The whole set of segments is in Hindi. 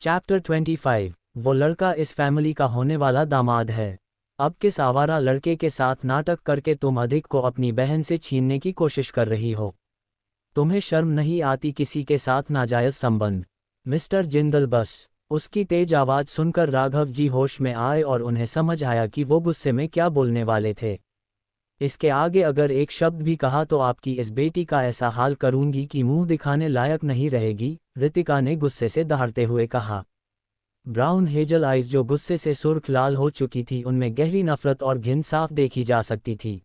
चैप्टर 25। वो लड़का इस फैमिली का होने वाला दामाद है। अब किस आवारा लड़के के साथ नाटक करके तुम अधिक को अपनी बहन से छीनने की कोशिश कर रही हो? तुम्हें शर्म नहीं आती किसी के साथ नाजायज संबंध? मिस्टर जिंदल बस। उसकी तेज आवाज़ सुनकर राघव जी होश में आए और उन्हें समझ आया कि वो गुस्से में क्या बोलने वाले थे। इसके आगे अगर एक शब्द भी कहा तो आपकी इस बेटी का ऐसा हाल करूंगी कि मुंह दिखाने लायक नहीं रहेगी, रितिका ने गुस्से से दहाड़ते हुए कहा। ब्राउन हेजल आइज जो गुस्से से सुर्ख लाल हो चुकी थी, उनमें गहरी नफरत और घिन साफ देखी जा सकती थी।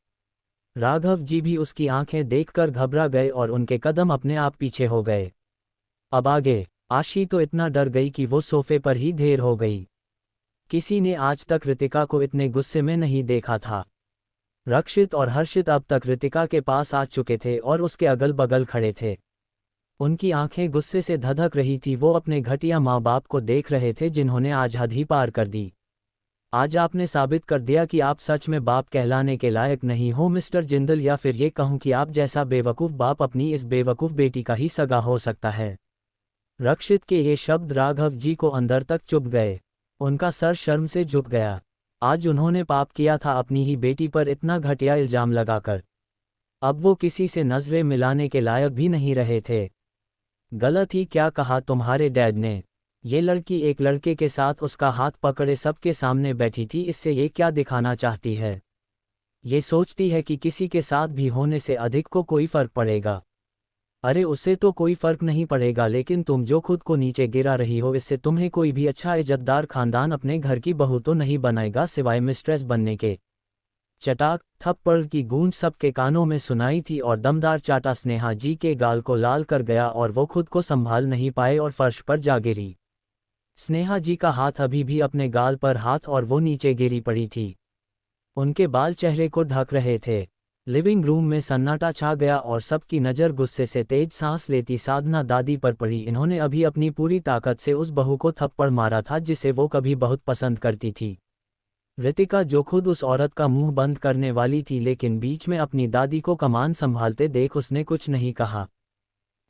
राघव जी भी उसकी आंखें देखकर घबरा गए और उनके कदम अपने आप पीछे हो गए। अब आगे? आशी तो इतना डर गई कि वो सोफे पर ही ढेर हो गई। किसी ने आज तक रितिका को इतने गुस्से में नहीं देखा था। रक्षित और हर्षित अब तक रितिका के पास आ चुके थे और उसके अगल बगल खड़े थे। उनकी आंखें गुस्से से धधक रही थी। वो अपने घटिया माँ बाप को देख रहे थे जिन्होंने आज हद ही पार कर दी। आज आपने साबित कर दिया कि आप सच में बाप कहलाने के लायक नहीं हो मिस्टर जिंदल, या फिर ये कहूँ कि आप जैसा बेवकूफ़ बाप अपनी इस बेवकूफ़ बेटी का ही सगा हो सकता है। रक्षित के ये शब्द राघव जी को अंदर तक चुभ गए। उनका सर शर्म से झुक गया। आज उन्होंने पाप किया था अपनी ही बेटी पर इतना घटिया इल्जाम लगाकर। अब वो किसी से नज़रें मिलाने के लायक भी नहीं रहे थे। गलत ही क्या कहा तुम्हारे डैड ने? ये लड़की एक लड़के के साथ उसका हाथ पकड़े सबके सामने बैठी थी, इससे ये क्या दिखाना चाहती है? ये सोचती है कि किसी के साथ भी होने से अधिक को कोई फर्क पड़ेगा। अरे उससे तो कोई फर्क नहीं पड़ेगा, लेकिन तुम जो खुद को नीचे गिरा रही हो, इससे तुम्हें कोई भी अच्छा इज्जतदार खानदान अपने घर की बहू तो नहीं बनाएगा सिवाय मिस्ट्रेस बनने के। चटाक थप्पड़ की गूंज सबके कानों में सुनाई थी और दमदार चाटा स्नेहा जी के गाल को लाल कर गया और वो खुद को संभाल नहीं पाए और फर्श पर जा गिरी। स्नेहा जी का हाथ अभी भी अपने गाल पर हाथ और वो नीचे गिरी पड़ी थी। उनके बाल चेहरे को ढक रहे थे। लिविंग रूम में सन्नाटा छा गया और सबकी नज़र गुस्से से तेज सांस लेती साधना दादी पर पड़ी। इन्होंने अभी अपनी पूरी ताकत से उस बहू को थप्पड़ मारा था जिसे वो कभी बहुत पसंद करती थी। रितिका जो खुद उस औरत का मुंह बंद करने वाली थी, लेकिन बीच में अपनी दादी को कमान संभालते देख उसने कुछ नहीं कहा।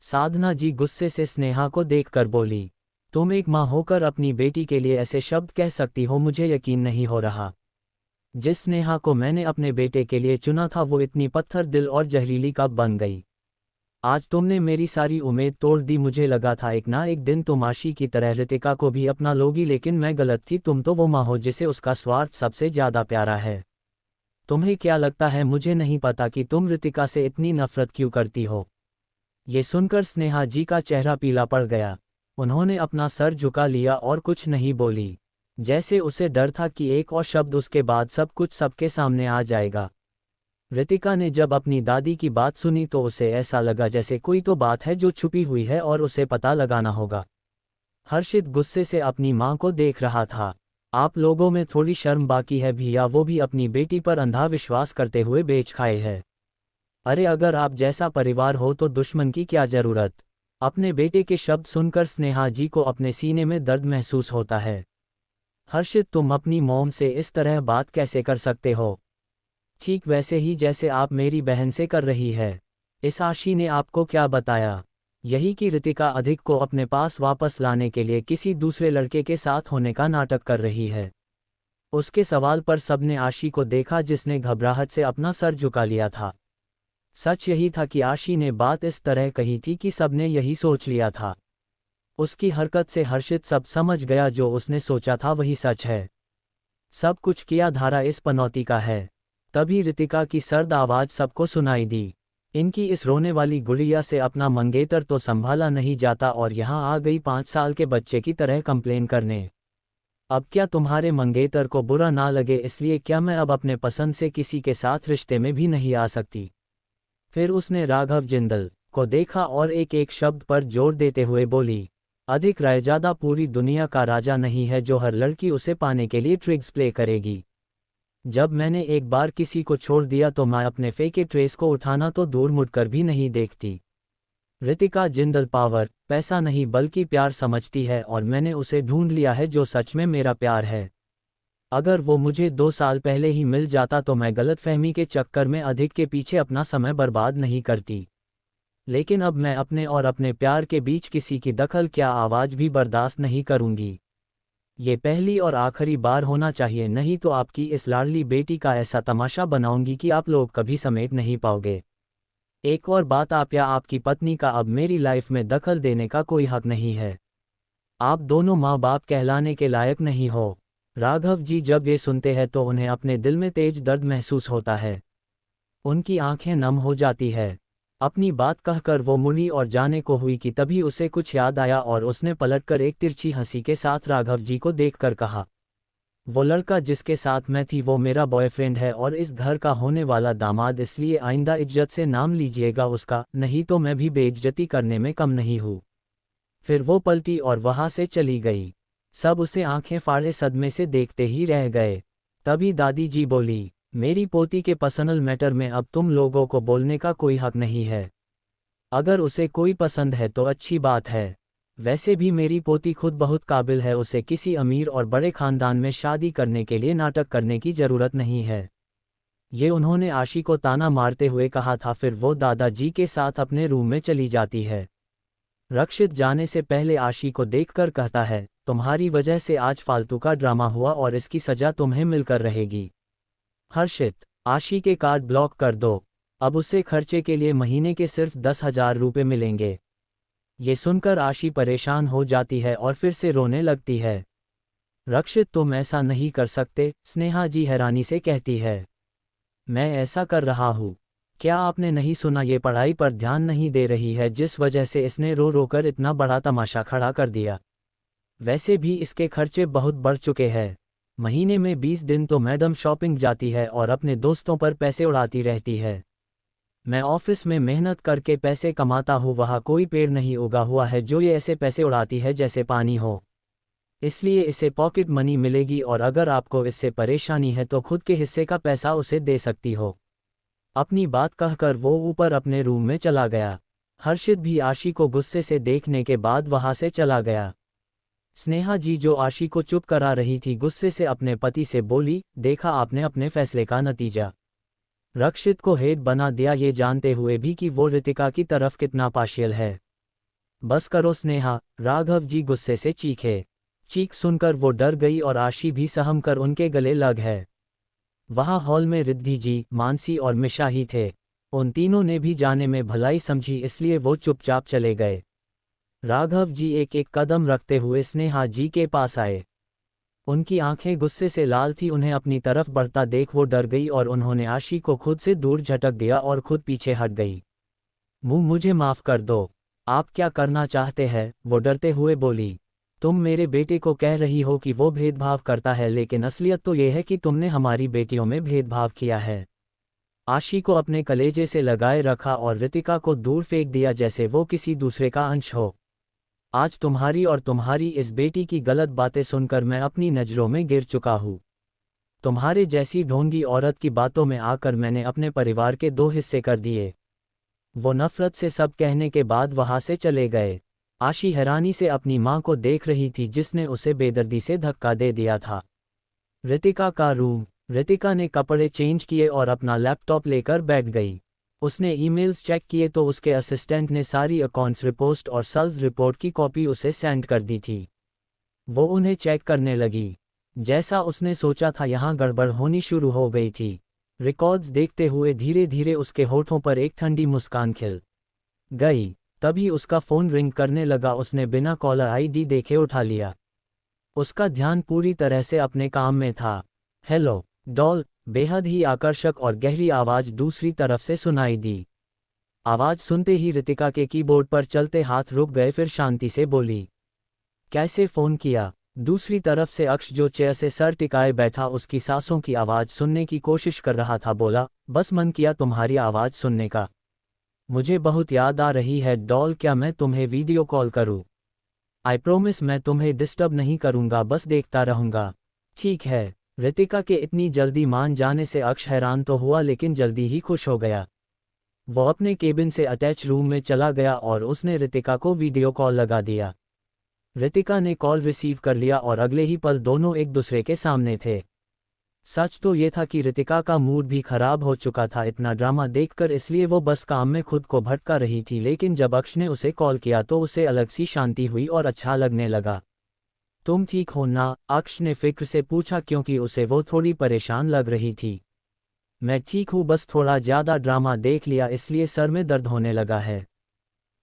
साधना जी गुस्से से स्नेहा को देखकर बोली, तुम एक माँ होकर अपनी बेटी के लिए ऐसे शब्द कह सकती हो? मुझे यकीन नहीं हो रहा। जिस स्नेहा को मैंने अपने बेटे के लिए चुना था वो इतनी पत्थर दिल और जहरीली कब बन गई? आज तुमने मेरी सारी उम्मीद तोड़ दी। मुझे लगा था एक ना एक दिन तुम आशी की तरह रितिका को भी अपना लोगी, लेकिन मैं गलत थी। तुम तो वो माँ हो जिसे उसका स्वार्थ सबसे ज़्यादा प्यारा है। तुम्हें क्या लगता है मुझे नहीं पता कि तुम रितिका से इतनी नफरत क्यों करती हो? ये सुनकर स्नेहा जी का चेहरा पीला पड़ गया। उन्होंने अपना सर झुका लिया और कुछ नहीं बोली, जैसे उसे डर था कि एक और शब्द उसके बाद सब कुछ सबके सामने आ जाएगा। रितिका ने जब अपनी दादी की बात सुनी तो उसे ऐसा लगा जैसे कोई तो बात है जो छुपी हुई है और उसे पता लगाना होगा। हर्षित गुस्से से अपनी मां को देख रहा था। आप लोगों में थोड़ी शर्म बाकी है भैया, वो भी अपनी बेटी पर अंधा विश्वास करते हुए बेच खाए है। अरे अगर आप जैसा परिवार हो तो दुश्मन की क्या जरूरत? अपने बेटे के शब्द सुनकर स्नेहा जी को अपने सीने में दर्द महसूस होता है। हर्षित तुम अपनी मॉम से इस तरह बात कैसे कर सकते हो? ठीक वैसे ही जैसे आप मेरी बहन से कर रही है। इस आशी ने आपको क्या बताया? यही कि रितिका अधिक को अपने पास वापस लाने के लिए किसी दूसरे लड़के के साथ होने का नाटक कर रही है। उसके सवाल पर सबने आशी को देखा जिसने घबराहट से अपना सर झुका लिया था। सच यही था कि आशी ने बात इस तरह कही थी कि सबने यही सोच लिया था। उसकी हरकत से हर्षित सब समझ गया, जो उसने सोचा था वही सच है। सब कुछ किया धारा इस पनौती का है। तभी रितिका की सर्द आवाज़ सबको सुनाई दी, इनकी इस रोने वाली गुड़िया से अपना मंगेतर तो संभाला नहीं जाता और यहाँ आ गई 5 साल के बच्चे की तरह कंप्लेन करने। अब क्या तुम्हारे मंगेतर को बुरा ना लगे इसलिए क्या मैं अब अपने पसंद से किसी के साथ रिश्ते में भी नहीं आ सकती? फिर उसने राघव जिंदल को देखा और एक एक शब्द पर जोर देते हुए बोली, अधिक रायजादा पूरी दुनिया का राजा नहीं है जो हर लड़की उसे पाने के लिए ट्रिक्स प्ले करेगी। जब मैंने एक बार किसी को छोड़ दिया तो मैं अपने फेंके ट्रेस को उठाना तो दूर मुड़कर भी नहीं देखती। रितिका जिंदल पावर पैसा नहीं बल्कि प्यार समझती है और मैंने उसे ढूंढ लिया है जो सच में मेरा प्यार है। अगर वो मुझे 2 साल पहले ही मिल जाता तो मैं गलतफहमी के चक्कर में अधिक के पीछे अपना समय बर्बाद नहीं करती। लेकिन अब मैं अपने और अपने प्यार के बीच किसी की दखल क्या आवाज़ भी बर्दाश्त नहीं करूंगी। ये पहली और आखिरी बार होना चाहिए, नहीं तो आपकी इस लाडली बेटी का ऐसा तमाशा बनाऊंगी कि आप लोग कभी समेट नहीं पाओगे। एक और बात, आप या आपकी पत्नी का अब मेरी लाइफ में दखल देने का कोई हक नहीं है। आप दोनों माँ बाप कहलाने के लायक नहीं हो। राघव जी जब ये सुनते हैं तो उन्हें अपने दिल में तेज दर्द महसूस होता है। उनकी आंखें नम हो जाती है। अपनी बात कहकर वो मुड़ी और जाने को हुई कि तभी उसे कुछ याद आया और उसने पलटकर एक तिरछी हंसी के साथ राघव जी को देखकर कहा, वो लड़का जिसके साथ मैं थी वो मेरा बॉयफ्रेंड है और इस घर का होने वाला दामाद, इसलिए आइंदा इज्जत से नाम लीजिएगा उसका, नहीं तो मैं भी बेइज्जती करने में कम नहीं हूँ। फिर वो पलटी और वहां से चली गई। सब उसे आंखें फाड़े सदमे से देखते ही रह गए। तभी दादी जी बोली, मेरी पोती के पर्सनल मैटर में अब तुम लोगों को बोलने का कोई हक नहीं है। अगर उसे कोई पसंद है तो अच्छी बात है, वैसे भी मेरी पोती खुद बहुत काबिल है, उसे किसी अमीर और बड़े खानदान में शादी करने के लिए नाटक करने की ज़रूरत नहीं है। ये उन्होंने आशी को ताना मारते हुए कहा था। फिर वो दादाजी के साथ अपने रूम में चली जाती है। रक्षित जाने से पहले आशी को देखकर कहता है, तुम्हारी वजह से आज फालतू का ड्रामा हुआ और इसकी सजा तुम्हें मिलकर रहेगी। हर्षित, आशी के कार्ड ब्लॉक कर दो, अब उसे खर्चे के लिए महीने के सिर्फ 10,000 रुपये मिलेंगे। ये सुनकर आशी परेशान हो जाती है और फिर से रोने लगती है। रक्षित, तुम ऐसा नहीं कर सकते, स्नेहा जी हैरानी से कहती है। मैं ऐसा कर रहा हूँ। क्या आपने नहीं सुना, ये पढ़ाई पर ध्यान नहीं दे रही है जिस वजह से इसने रो रो कर इतना बड़ा तमाशा खड़ा कर दिया। वैसे भी इसके खर्चे बहुत बढ़ चुके हैं। महीने में 20 दिन तो मैडम शॉपिंग जाती है और अपने दोस्तों पर पैसे उड़ाती रहती है। मैं ऑफिस में मेहनत करके पैसे कमाता हूँ, वहाँ कोई पेड़ नहीं उगा हुआ है जो ये ऐसे पैसे उड़ाती है जैसे पानी हो। इसलिए इसे पॉकेट मनी मिलेगी और अगर आपको इससे परेशानी है तो खुद के हिस्से का पैसा उसे दे सकती हो। अपनी बात कहकर वो ऊपर अपने रूम में चला गया। हर्षित भी आशी को गुस्से से देखने के बाद वहां से चला गया। स्नेहा जी जो आशी को चुप करा रही थी गुस्से से अपने पति से बोली, देखा आपने अपने फैसले का नतीजा। रक्षित को हेड बना दिया, ये जानते हुए भी कि वो रितिका की तरफ कितना पार्शियल है। बस करो स्नेहा, राघव जी गुस्से से चीखे। चीख सुनकर वो डर गई और आशी भी सहम कर उनके गले लग है। वहाँ हॉल में रिद्धि जी, मानसी और मिशा ही थे। उन तीनों ने भी जाने में भलाई समझी, इसलिए वो चुपचाप चले गए। राघव जी एक एक कदम रखते हुए स्नेहा जी के पास आए। उनकी आंखें गुस्से से लाल थी, उन्हें अपनी तरफ बढ़ता देख वो डर गई और उन्होंने आशी को खुद से दूर झटक दिया और खुद पीछे हट गई। मुझे माफ़ कर दो। आप क्या करना चाहते हैं? वो डरते हुए बोली। तुम मेरे बेटे को कह रही हो कि वो भेदभाव करता है, लेकिन असलियत तो ये है कि तुमने हमारी बेटियों में भेदभाव किया है। आशी को अपने कलेजे से लगाए रखा और रितिका को दूर फेंक दिया जैसे वो किसी दूसरे का अंश हो। आज तुम्हारी और तुम्हारी इस बेटी की गलत बातें सुनकर मैं अपनी नज़रों में गिर चुका हूँ। तुम्हारे जैसी ढोंगी औरत की बातों में आकर मैंने अपने परिवार के 2 हिस्से कर दिए। वो नफरत से सब कहने के बाद वहां से चले गए। आशी हैरानी से अपनी मां को देख रही थी जिसने उसे बेदर्दी से धक्का दे दिया था। रितिका का रूम। रितिका ने कपड़े चेंज किए और अपना लैपटॉप लेकर बैठ गई। उसने ईमेल्स चेक किए तो उसके असिस्टेंट ने सारी अकाउंट्स रिपोर्ट और सेल्स रिपोर्ट की कॉपी उसे सेंड कर दी थी। वो उन्हें चेक करने लगी। जैसा उसने सोचा था यहाँ गड़बड़ होनी शुरू हो गई थी। रिकॉर्ड्स देखते हुए धीरे धीरे उसके होठों पर एक ठंडी मुस्कान खिल गई। तभी उसका फ़ोन रिंग करने लगा। उसने बिना कॉलर आईडी देखे उठा लिया। उसका ध्यान पूरी तरह से अपने काम में था। हेलो डॉल, बेहद ही आकर्षक और गहरी आवाज़ दूसरी तरफ से सुनाई दी। आवाज़ सुनते ही रितिका के कीबोर्ड पर चलते हाथ रुक गए, फिर शांति से बोली, कैसे फ़ोन किया? दूसरी तरफ से अक्ष जो चेयर से सर टिकाए बैठा उसकी सांसों की आवाज़ सुनने की कोशिश कर रहा था बोला, बस मन किया तुम्हारी आवाज़ सुनने का। मुझे बहुत याद आ रही है डॉल, क्या मैं तुम्हें वीडियो कॉल करूं? आई प्रोमिस मैं तुम्हें डिस्टर्ब नहीं करूंगा, बस देखता रहूंगा। ठीक है। रितिका के इतनी जल्दी मान जाने से अक्ष हैरान तो हुआ लेकिन जल्दी ही खुश हो गया। वो अपने केबिन से अटैच रूम में चला गया और उसने रितिका को वीडियो कॉल लगा दिया। रितिका ने कॉल रिसीव कर लिया और अगले ही पल दोनों एक दूसरे के सामने थे। सच तो ये था कि रितिका का मूड भी खराब हो चुका था इतना ड्रामा देखकर, इसलिए वो बस काम में खुद को भटका रही थी। लेकिन जब अक्ष ने उसे कॉल किया तो उसे अलग सी शांति हुई और अच्छा लगने लगा। तुम ठीक हो ना? अक्ष ने फिक्र से पूछा क्योंकि उसे वो थोड़ी परेशान लग रही थी। मैं ठीक हूँ, बस थोड़ा ज़्यादा ड्रामा देख लिया इसलिए सर में दर्द होने लगा है।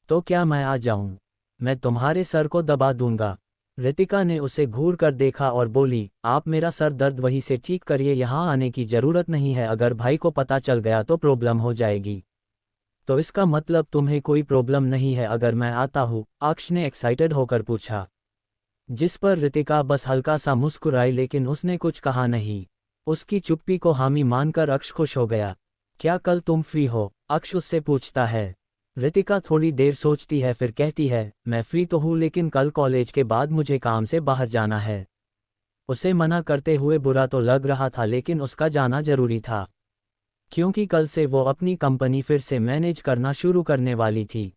तो क्या मैं आ जाऊँ? मैं तुम्हारे सर को दबा दूंगा। रितिका ने उसे घूर कर देखा और बोली, आप मेरा सर दर्द वहीं से ठीक करिए, यहाँ आने की ज़रूरत नहीं है। अगर भाई को पता चल गया तो प्रॉब्लम हो जाएगी। तो इसका मतलब तुम्हें कोई प्रॉब्लम नहीं है अगर मैं आता हूँ? अक्ष ने एक्साइटेड होकर पूछा। जिस पर रितिका बस हल्का सा मुस्कुराई, लेकिन उसने कुछ कहा नहीं। उसकी चुप्पी को हामी मानकर अक्ष खुश हो गया। क्या कल तुम फ्री हो? अक्ष उससे पूछता है। रितिका थोड़ी देर सोचती है, फिर कहती है, मैं फ्री तो हूँ लेकिन कल कॉलेज के बाद मुझे काम से बाहर जाना है। उसे मना करते हुए बुरा तो लग रहा था, लेकिन उसका जाना जरूरी था क्योंकि कल से वो अपनी कंपनी फिर से मैनेज करना शुरू करने वाली थी।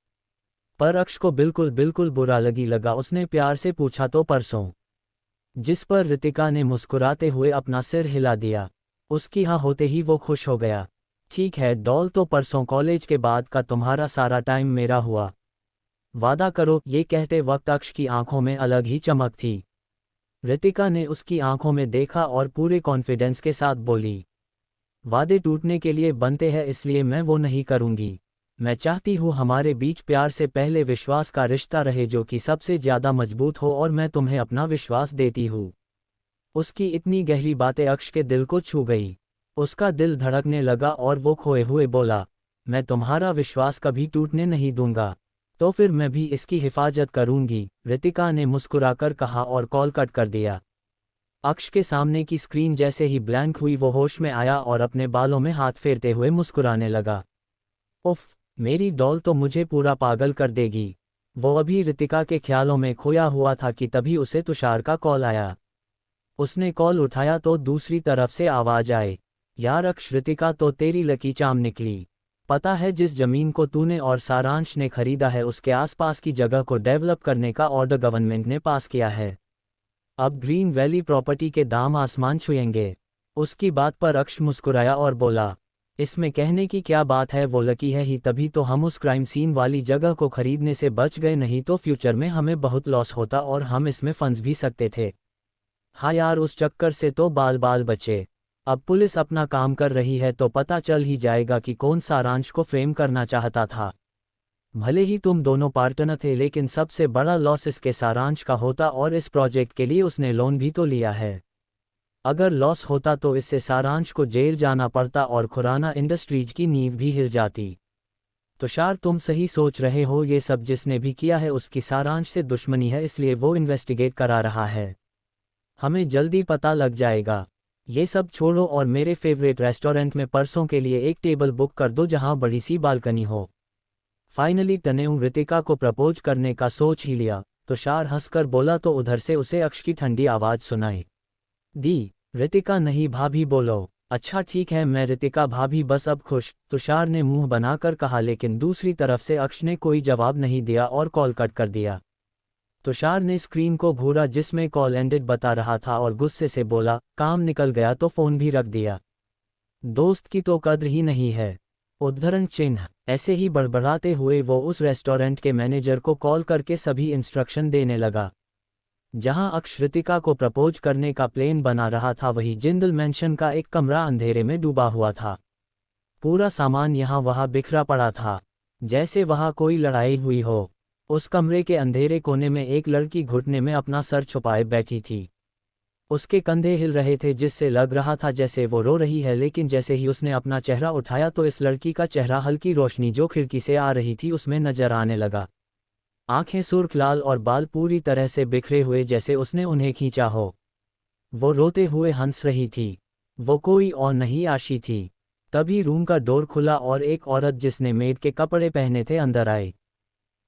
पर अक्ष को बिल्कुल बिल्कुल बुरा लगा। उसने प्यार से पूछा, तो परसों? जिस पर रितिका ने मुस्कुराते हुए अपना सिर हिला दिया। उसकी हाँ होते ही वो खुश हो गया। ठीक है डॉल, तो परसों कॉलेज के बाद का तुम्हारा सारा टाइम मेरा हुआ। वादा करो। ये कहते वक्त अक्ष की आंखों में अलग ही चमक थी। रितिका ने उसकी आंखों में देखा और पूरे कॉन्फिडेंस के साथ बोली, वादे टूटने के लिए बनते हैं, इसलिए मैं वो नहीं करूंगी। मैं चाहती हूँ हमारे बीच प्यार से पहले विश्वास का रिश्ता रहे जो कि सबसे ज़्यादा मजबूत हो, और मैं तुम्हें अपना विश्वास देती हूँ। उसकी इतनी गहरी बातें अक्ष के दिल को छू गई। उसका दिल धड़कने लगा और वो खोए हुए बोला, मैं तुम्हारा विश्वास कभी टूटने नहीं दूंगा। तो फिर मैं भी इसकी हिफाजत करूंगी, रितिका ने मुस्कुराकर कहा और कॉल कट कर दिया। अक्ष के सामने की स्क्रीन जैसे ही ब्लैंक हुई वो होश में आया और अपने बालों में हाथ फेरते हुए मुस्कुराने लगा। उफ, मेरी डॉल तो मुझे पूरा पागल कर देगी। वो अभी रितिका के ख्यालों में खोया हुआ था कि तभी उसे तुषार का कॉल आया। उसने कॉल उठाया तो दूसरी तरफ से आवाज आए, यार अक्ष, रितिका तो तेरी लकी चाम निकली। पता है जिस जमीन को तूने और सारांश ने खरीदा है उसके आसपास की जगह को डेवलप करने का ऑर्डर गवर्नमेंट ने पास किया है। अब ग्रीन वैली प्रॉपर्टी के दाम आसमान छुएंगे। उसकी बात पर अक्ष मुस्कुराया और बोला, इसमें कहने की क्या बात है, वो लकी है ही तभी तो हम उस क्राइम सीन वाली जगह को खरीदने से बच गए, नहीं तो फ्यूचर में हमें बहुत लॉस होता और हम इसमें फंस भी सकते थे। हाँ यार, उस चक्कर से तो बाल बाल बचे। अब पुलिस अपना काम कर रही है तो पता चल ही जाएगा कि कौन सारांश को फ्रेम करना चाहता था। भले ही तुम दोनों पार्टनर थे, लेकिन सबसे बड़ा लॉस इसके सारांश का होता, और इस प्रोजेक्ट के लिए उसने लोन भी तो लिया है। अगर लॉस होता तो इससे सारांश को जेल जाना पड़ता और खुराना इंडस्ट्रीज की नींव भी हिल जाती। तुषार, तुम सही सोच रहे हो, ये सब जिसने भी किया है उसकी सारांश से दुश्मनी है, इसलिए वो इन्वेस्टिगेट करा रहा है। हमें जल्दी पता लग जाएगा। ये सब छोड़ो और मेरे फेवरेट रेस्टोरेंट में परसों के लिए एक टेबल बुक कर दो जहां बड़ी सी बालकनी हो। फाइनली तने रितिका को प्रपोज करने का सोच ही लिया, तुषार हंसकर बोला तो उधर से उसे अक्ष की ठंडी आवाज सुनाई दी, रितिका नहीं भाभी बोलो। अच्छा ठीक है मैं रितिका भाभी, बस अब खुश, तुषार ने मुंह बनाकर कहा, लेकिन दूसरी तरफ से अक्ष ने कोई जवाब नहीं दिया और कॉल कट कर दिया। तुषार ने स्क्रीन को घूरा जिसमें कॉल एंडेड बता रहा था और गुस्से से बोला, काम निकल गया तो फोन भी रख दिया। दोस्त की तो कद्र ही नहीं है। उद्धरण चिन्ह। ऐसे ही बड़बड़ाते हुए वो उस रेस्टोरेंट के मैनेजर को कॉल करके सभी इंस्ट्रक्शन देने लगा। जहां अक्ष रितिका को प्रपोज करने का प्लान बना रहा था, वही जिंदल मैंशन का एक कमरा अंधेरे में डूबा हुआ था। पूरा सामान यहाँ वहाँ बिखरा पड़ा था, जैसे वहाँ कोई लड़ाई हुई हो। उस कमरे के अंधेरे कोने में एक लड़की घुटने में अपना सर छुपाए बैठी थी। उसके कंधे हिल रहे थे जिससे लग रहा था जैसे वो रो रही है, लेकिन जैसे ही उसने अपना चेहरा उठाया तो इस लड़की का चेहरा हल्की रोशनी जो खिड़की से आ रही थी उसमें नजर आने लगा। आंखें सुर्ख लाल और बाल पूरी तरह से बिखरे हुए जैसे उसने उन्हें खींचा हो। वो रोते हुए हंस रही थी। वो कोई और नहीं, आशी थी। तभी रूम का डोर खुला और एक औरत जिसने मेड के कपड़े पहने थे अंदर आई।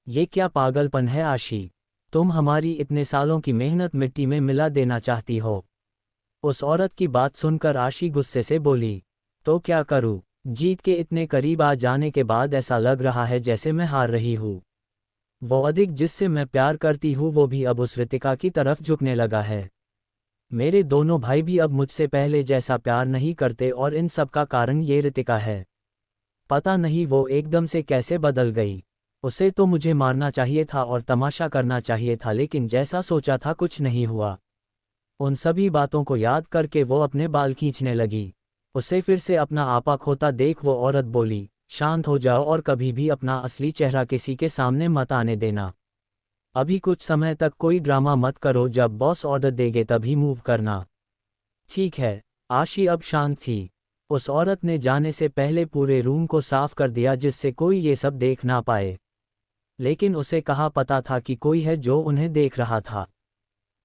ये क्या पागलपन है आशी, तुम हमारी इतने सालों की मेहनत मिट्टी में मिला देना चाहती हो। उस औरत की बात सुनकर आशी गुस्से से बोली, तो क्या करूं, जीत के इतने करीब आ जाने के बाद ऐसा लग रहा है जैसे मैं हार रही हूं। वो अधिक जिससे मैं प्यार करती हूँ वो भी अब उस रितिका की तरफ झुकने लगा है। मेरे दोनों भाई भी अब मुझसे पहले जैसा प्यार नहीं करते और इन सब का कारण ये रितिका है। पता नहीं वो एकदम से कैसे बदल गई। उसे तो मुझे मारना चाहिए था और तमाशा करना चाहिए था, लेकिन जैसा सोचा था कुछ नहीं हुआ। उन सभी बातों को याद करके वो अपने बाल खींचने लगी। उसे फिर से अपना आपा खोता देख वो औरत बोली, शांत हो जाओ और कभी भी अपना असली चेहरा किसी के सामने मत आने देना। अभी कुछ समय तक कोई ड्रामा मत करो, जब बॉस ऑर्डर देंगे तभी मूव करना। ठीक है। आशी अब शांत थी। उस औरत ने जाने से पहले पूरे रूम को साफ कर दिया जिससे कोई ये सब देख ना पाए। लेकिन उसे कहाँ पता था कि कोई है जो उन्हें देख रहा था।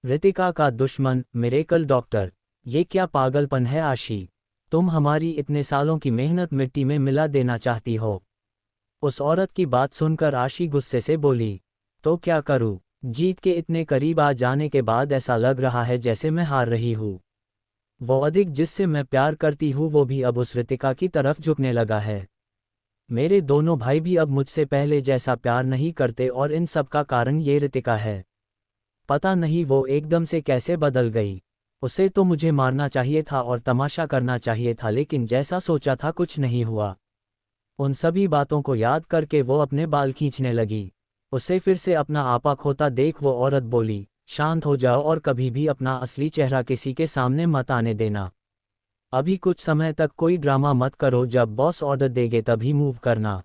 रितिका का दुश्मन, मिरेकल डॉक्टर। ये क्या पागलपन है आशी। तुम हमारी इतने सालों की मेहनत मिट्टी में मिला देना चाहती हो। उस औरत की बात सुनकर आशी गुस्से से बोली, तो क्या करूं? जीत के इतने करीब आ जाने के बाद ऐसा लग रहा है जैसे मैं हार रही हूं। वो अधिक जिससे मैं प्यार करती हूँ वो भी अब उस रितिका की तरफ झुकने लगा है। मेरे दोनों भाई भी अब मुझसे पहले जैसा प्यार नहीं करते और इन सब का कारण ये रितिका है। पता नहीं वो एकदम से कैसे बदल गई। उसे तो मुझे मारना चाहिए था और तमाशा करना चाहिए था, लेकिन जैसा सोचा था कुछ नहीं हुआ। उन सभी बातों को याद करके वो अपने बाल खींचने लगी। उसे फिर से अपना आपा खोता देख वो औरत बोली, शांत हो जाओ और कभी भी अपना असली चेहरा किसी के सामने मत आने देना। अभी कुछ समय तक कोई ड्रामा मत करो, जब बॉस ऑर्डर देंगे तभी मूव करना।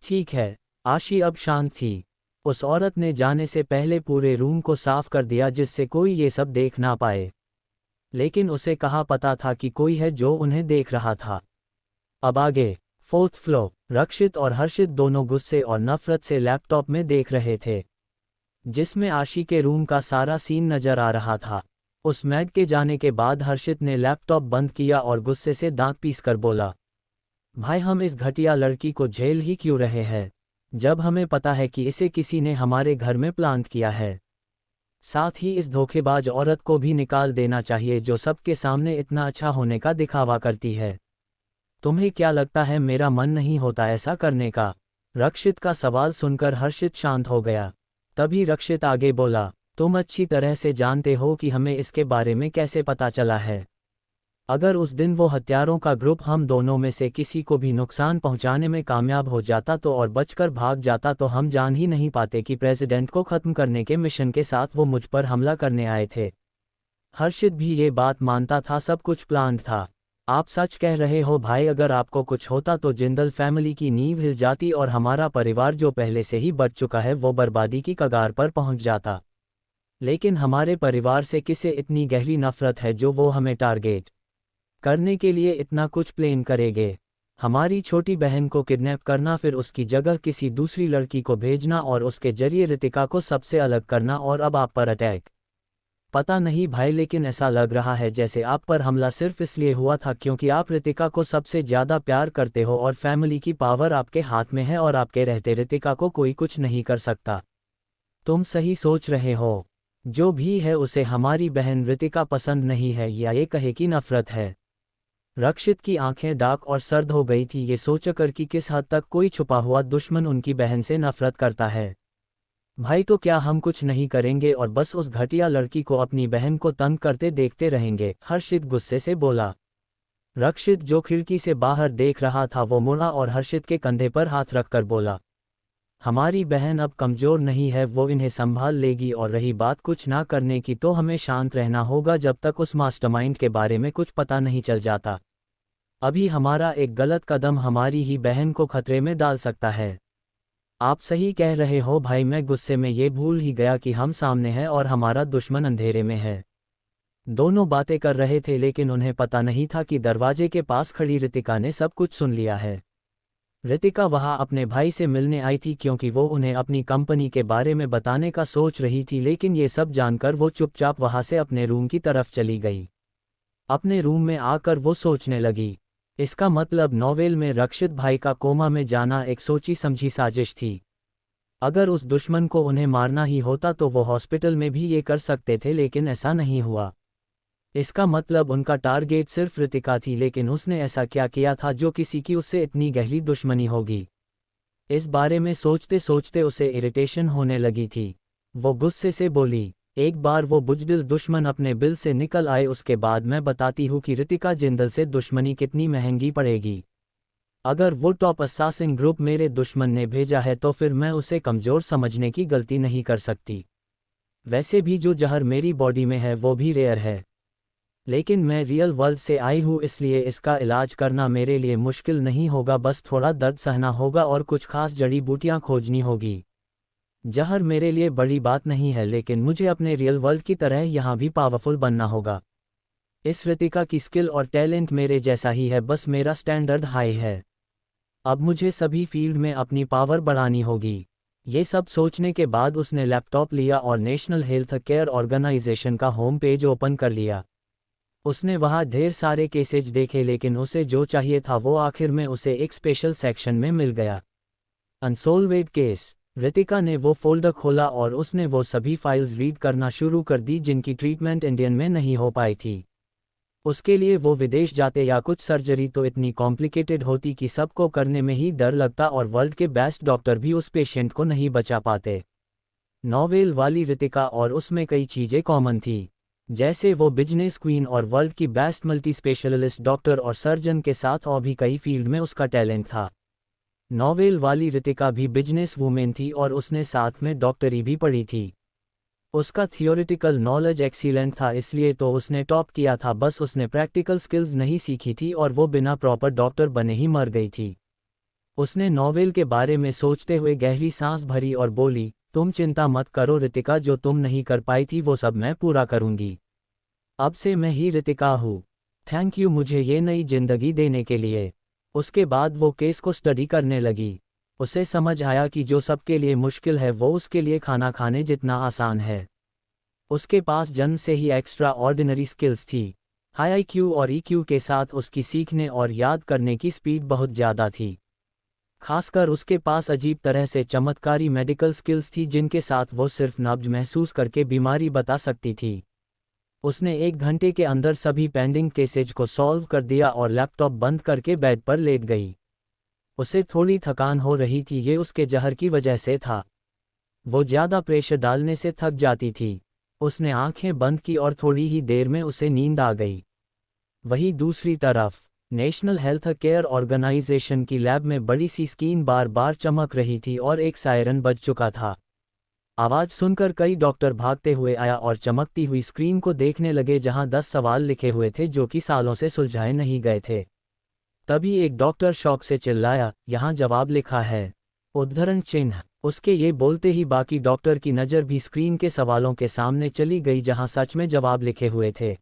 ठीक है। आशी अब शांत थी। उस औरत ने जाने से पहले पूरे रूम को साफ कर दिया जिससे कोई ये सब देख ना पाए। लेकिन उसे कहाँ पता था कि कोई है जो उन्हें देख रहा था। अब आगे। Fourth floor. रक्षित और हर्षित दोनों गुस्से और नफरत से लैपटॉप में देख रहे थे, जिसमें आशी के रूम का सारा सीन नजर आ रहा था। उस मैड के जाने के बाद हर्षित ने लैपटॉप बंद किया और गुस्से से दांत पीस कर बोला, भाई हम इस घटिया लड़की को झेल ही क्यों रहे हैं, जब हमें पता है कि इसे किसी ने हमारे घर में प्लांट किया है। साथ ही इस धोखेबाज औरत को भी निकाल देना चाहिए जो सबके सामने इतना अच्छा होने का दिखावा करती है। तुम्हें क्या लगता है मेरा मन नहीं होता ऐसा करने का? रक्षित का सवाल सुनकर हर्षित शांत हो गया। तभी रक्षित आगे बोला, तुम अच्छी तरह से जानते हो कि हमें इसके बारे में कैसे पता चला है। अगर उस दिन वो हत्यारों का ग्रुप हम दोनों में से किसी को भी नुकसान पहुंचाने में कामयाब हो जाता तो और बचकर भाग जाता तो हम जान ही नहीं पाते कि प्रेसिडेंट को खत्म करने के मिशन के साथ वो मुझ पर हमला करने आए थे। हर्षित भी ये बात मानता था, सब कुछ प्लान्ड था। आप सच कह रहे हो भाई, अगर आपको कुछ होता तो जिंदल फैमिली की नींव हिल जाती और हमारा परिवार जो पहले से ही बच चुका है वो बर्बादी की कगार पर पहुंच जाता। लेकिन हमारे परिवार से किसे इतनी गहरी नफरत है जो वो हमें टारगेट करने के लिए इतना कुछ प्लान करेंगे? हमारी छोटी बहन को किडनैप करना, फिर उसकी जगह किसी दूसरी लड़की को भेजना और उसके जरिए रितिका को सबसे अलग करना, और अब आप पर अटैक। पता नहीं भाई, लेकिन ऐसा लग रहा है जैसे आप पर हमला सिर्फ इसलिए हुआ था क्योंकि आप रितिका को सबसे ज़्यादा प्यार करते हो और फैमिली की पावर आपके हाथ में है और आपके रहते रितिका को कोई कुछ नहीं कर सकता। तुम सही सोच रहे हो। जो भी है उसे हमारी बहन रितिका पसंद नहीं है, या ये कहे कि नफरत है। रक्षित की आंखें डार्क और सर्द हो गई थी, ये सोचकर कि किस हद तक कोई छुपा हुआ दुश्मन उनकी बहन से नफरत करता है। भाई तो क्या हम कुछ नहीं करेंगे और बस उस घटिया लड़की को अपनी बहन को तंग करते देखते रहेंगे? हर्षित गुस्से से बोला। रक्षित जो खिड़की से बाहर देख रहा था वो मुड़ा और हर्षित के कंधे पर हाथ रखकर बोला, हमारी बहन अब कमज़ोर नहीं है, वो इन्हें संभाल लेगी। और रही बात कुछ ना करने की, तो हमें शांत रहना होगा जब तक उस मास्टरमाइंड के बारे में कुछ पता नहीं चल जाता। अभी हमारा एक गलत कदम हमारी ही बहन को खतरे में डाल सकता है। आप सही कह रहे हो भाई, मैं गुस्से में ये भूल ही गया कि हम सामने हैं और हमारा दुश्मन अंधेरे में है। दोनों बातें कर रहे थे लेकिन उन्हें पता नहीं था कि दरवाजे के पास खड़ी रितिका ने सब कुछ सुन लिया है। रितिका वहां अपने भाई से मिलने आई थी क्योंकि वो उन्हें अपनी कंपनी के बारे में बताने का सोच रही थी, लेकिन ये सब जानकर वो चुपचाप वहां से अपने रूम की तरफ चली गई। अपने रूम में आकर वो सोचने लगी, इसका मतलब नोवेल में रक्षित भाई का कोमा में जाना एक सोची समझी साजिश थी। अगर उस दुश्मन को उन्हें मारना ही होता तो वो हॉस्पिटल में भी ये कर सकते थे, लेकिन ऐसा नहीं हुआ। इसका मतलब उनका टारगेट सिर्फ रितिका थी, लेकिन उसने ऐसा क्या किया था जो किसी की उससे इतनी गहरी दुश्मनी होगी? इस बारे में सोचते सोचते उसे इरिटेशन होने लगी थी। वो गुस्से से बोली, एक बार वो बुजदिल दुश्मन अपने बिल से निकल आए, उसके बाद मैं बताती हूँ कि रितिका जिंदल से दुश्मनी कितनी महंगी पड़ेगी। अगर वो टॉप असासिन ग्रुप मेरे दुश्मन ने भेजा है तो फिर मैं उसे कमज़ोर समझने की गलती नहीं कर सकती। वैसे भी जो जहर मेरी बॉडी में है वो भी रेयर है, लेकिन मैं रियल वर्ल्ड से आई हूँ, इसलिए इसका इलाज करना मेरे लिए मुश्किल नहीं होगा। बस थोड़ा दर्द सहना होगा और कुछ खास जड़ी बूटियाँ खोजनी होगी। जहर मेरे लिए बड़ी बात नहीं है, लेकिन मुझे अपने रियल वर्ल्ड की तरह यहाँ भी पावरफुल बनना होगा। इस रितिका की स्किल और टैलेंट मेरे जैसा ही है, बस मेरा स्टैंडर्ड हाई है। अब मुझे सभी फील्ड में अपनी पावर बढ़ानी होगी। ये सब सोचने के बाद उसने लैपटॉप लिया और नेशनल हेल्थ केयर ऑर्गेनाइजेशन का होम पेज ओपन कर लिया। उसने वहाँ ढेर सारे केसेज देखे, लेकिन उसे जो चाहिए था वो आखिर में उसे एक स्पेशल सेक्शन में मिल गया, अनसोल्वेड केस। रितिका ने वो फोल्डर खोला और उसने वो सभी फाइल्स रीड करना शुरू कर दी जिनकी ट्रीटमेंट इंडियन में नहीं हो पाई थी। उसके लिए वो विदेश जाते या कुछ सर्जरी तो इतनी कॉम्प्लिकेटेड होती कि सबको करने में ही डर लगता और वर्ल्ड के बेस्ट डॉक्टर भी उस पेशेंट को नहीं बचा पाते। नोवेल वाली रितिका और उसमें कई चीज़ें कॉमन थी, जैसे वो बिजनेस क्वीन और वर्ल्ड की बेस्ट मल्टी स्पेशलिस्ट डॉक्टर और सर्जन के साथ और भी कई फील्ड में उसका टैलेंट था। नोवेल वाली रितिका भी बिजनेस वूमेन थी और उसने साथ में डॉक्टरी भी पढ़ी थी। उसका थियोरिटिकल नॉलेज एक्सीलेंट था, इसलिए तो उसने टॉप किया था, बस उसने प्रैक्टिकल स्किल्स नहीं सीखी थी और वो बिना प्रॉपर डॉक्टर बने ही मर गई थी। उसने नोवेल के बारे में सोचते हुए गहरी सांस भरी और बोली, तुम चिंता मत करो रितिका, जो तुम नहीं कर पाई थी वो सब मैं पूरा करूंगी। अब से मैं ही रितिका हूँ। थैंक यू मुझे ये नई जिंदगी देने के लिए। उसके बाद वो केस को स्टडी करने लगी। उसे समझ आया कि जो सबके लिए मुश्किल है वो उसके लिए खाना खाने जितना आसान है। उसके पास जन्म से ही एक्स्ट्रा ऑर्डिनरी स्किल्स थी। हाई आईक्यू और ईक्यू के साथ उसकी सीखने और याद करने की स्पीड बहुत ज़्यादा थी। खासकर उसके पास अजीब तरह से चमत्कारी मेडिकल स्किल्स थी जिनके साथ वो सिर्फ नब्ज महसूस करके बीमारी बता सकती थी। उसने 1 घंटे के अंदर सभी पेंडिंग केसेज को सॉल्व कर दिया और लैपटॉप बंद करके बेड पर लेट गई। उसे थोड़ी थकान हो रही थी, ये उसके जहर की वजह से था। वो ज़्यादा प्रेशर डालने से थक जाती थी। उसने आंखें बंद की और थोड़ी ही देर में उसे नींद आ गई। वहीं दूसरी तरफ नेशनल हेल्थ केयर ऑर्गेनाइजेशन की लैब में बड़ी सी स्क्रीन बार बार चमक रही थी और एक सायरन बज चुका था। आवाज़ सुनकर कई डॉक्टर भागते हुए आया और चमकती हुई स्क्रीन को देखने लगे जहां 10 सवाल लिखे हुए थे जो कि सालों से सुलझाए नहीं गए थे। तभी एक डॉक्टर शौक से चिल्लाया, यहाँ जवाब लिखा है! उद्धरण चिन्ह। उसके ये बोलते ही बाकी डॉक्टर की नज़र भी स्क्रीन के सवालों के सामने चली गई जहां सच में जवाब लिखे हुए थे।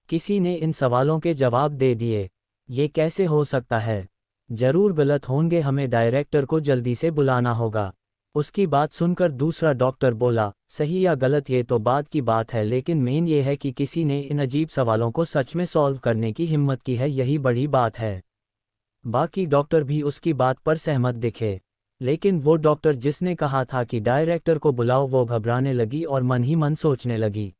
किसी ने इन सवालों के जवाब दे दिए। ये कैसे हो सकता है? जरूर गलत होंगे, हमें डायरेक्टर को जल्दी से बुलाना होगा। उसकी बात सुनकर दूसरा डॉक्टर बोला, सही या गलत ये तो बात की बात है, लेकिन मेन ये है कि किसी ने इन अजीब सवालों को सच में सॉल्व करने की हिम्मत की है, यही बड़ी बात है। बाकी डॉक्टर भी उसकी बात पर सहमत दिखे, लेकिन वो डॉक्टर जिसने कहा था कि डायरेक्टर को बुलाओ वो घबराने लगी और मन ही मन सोचने लगी,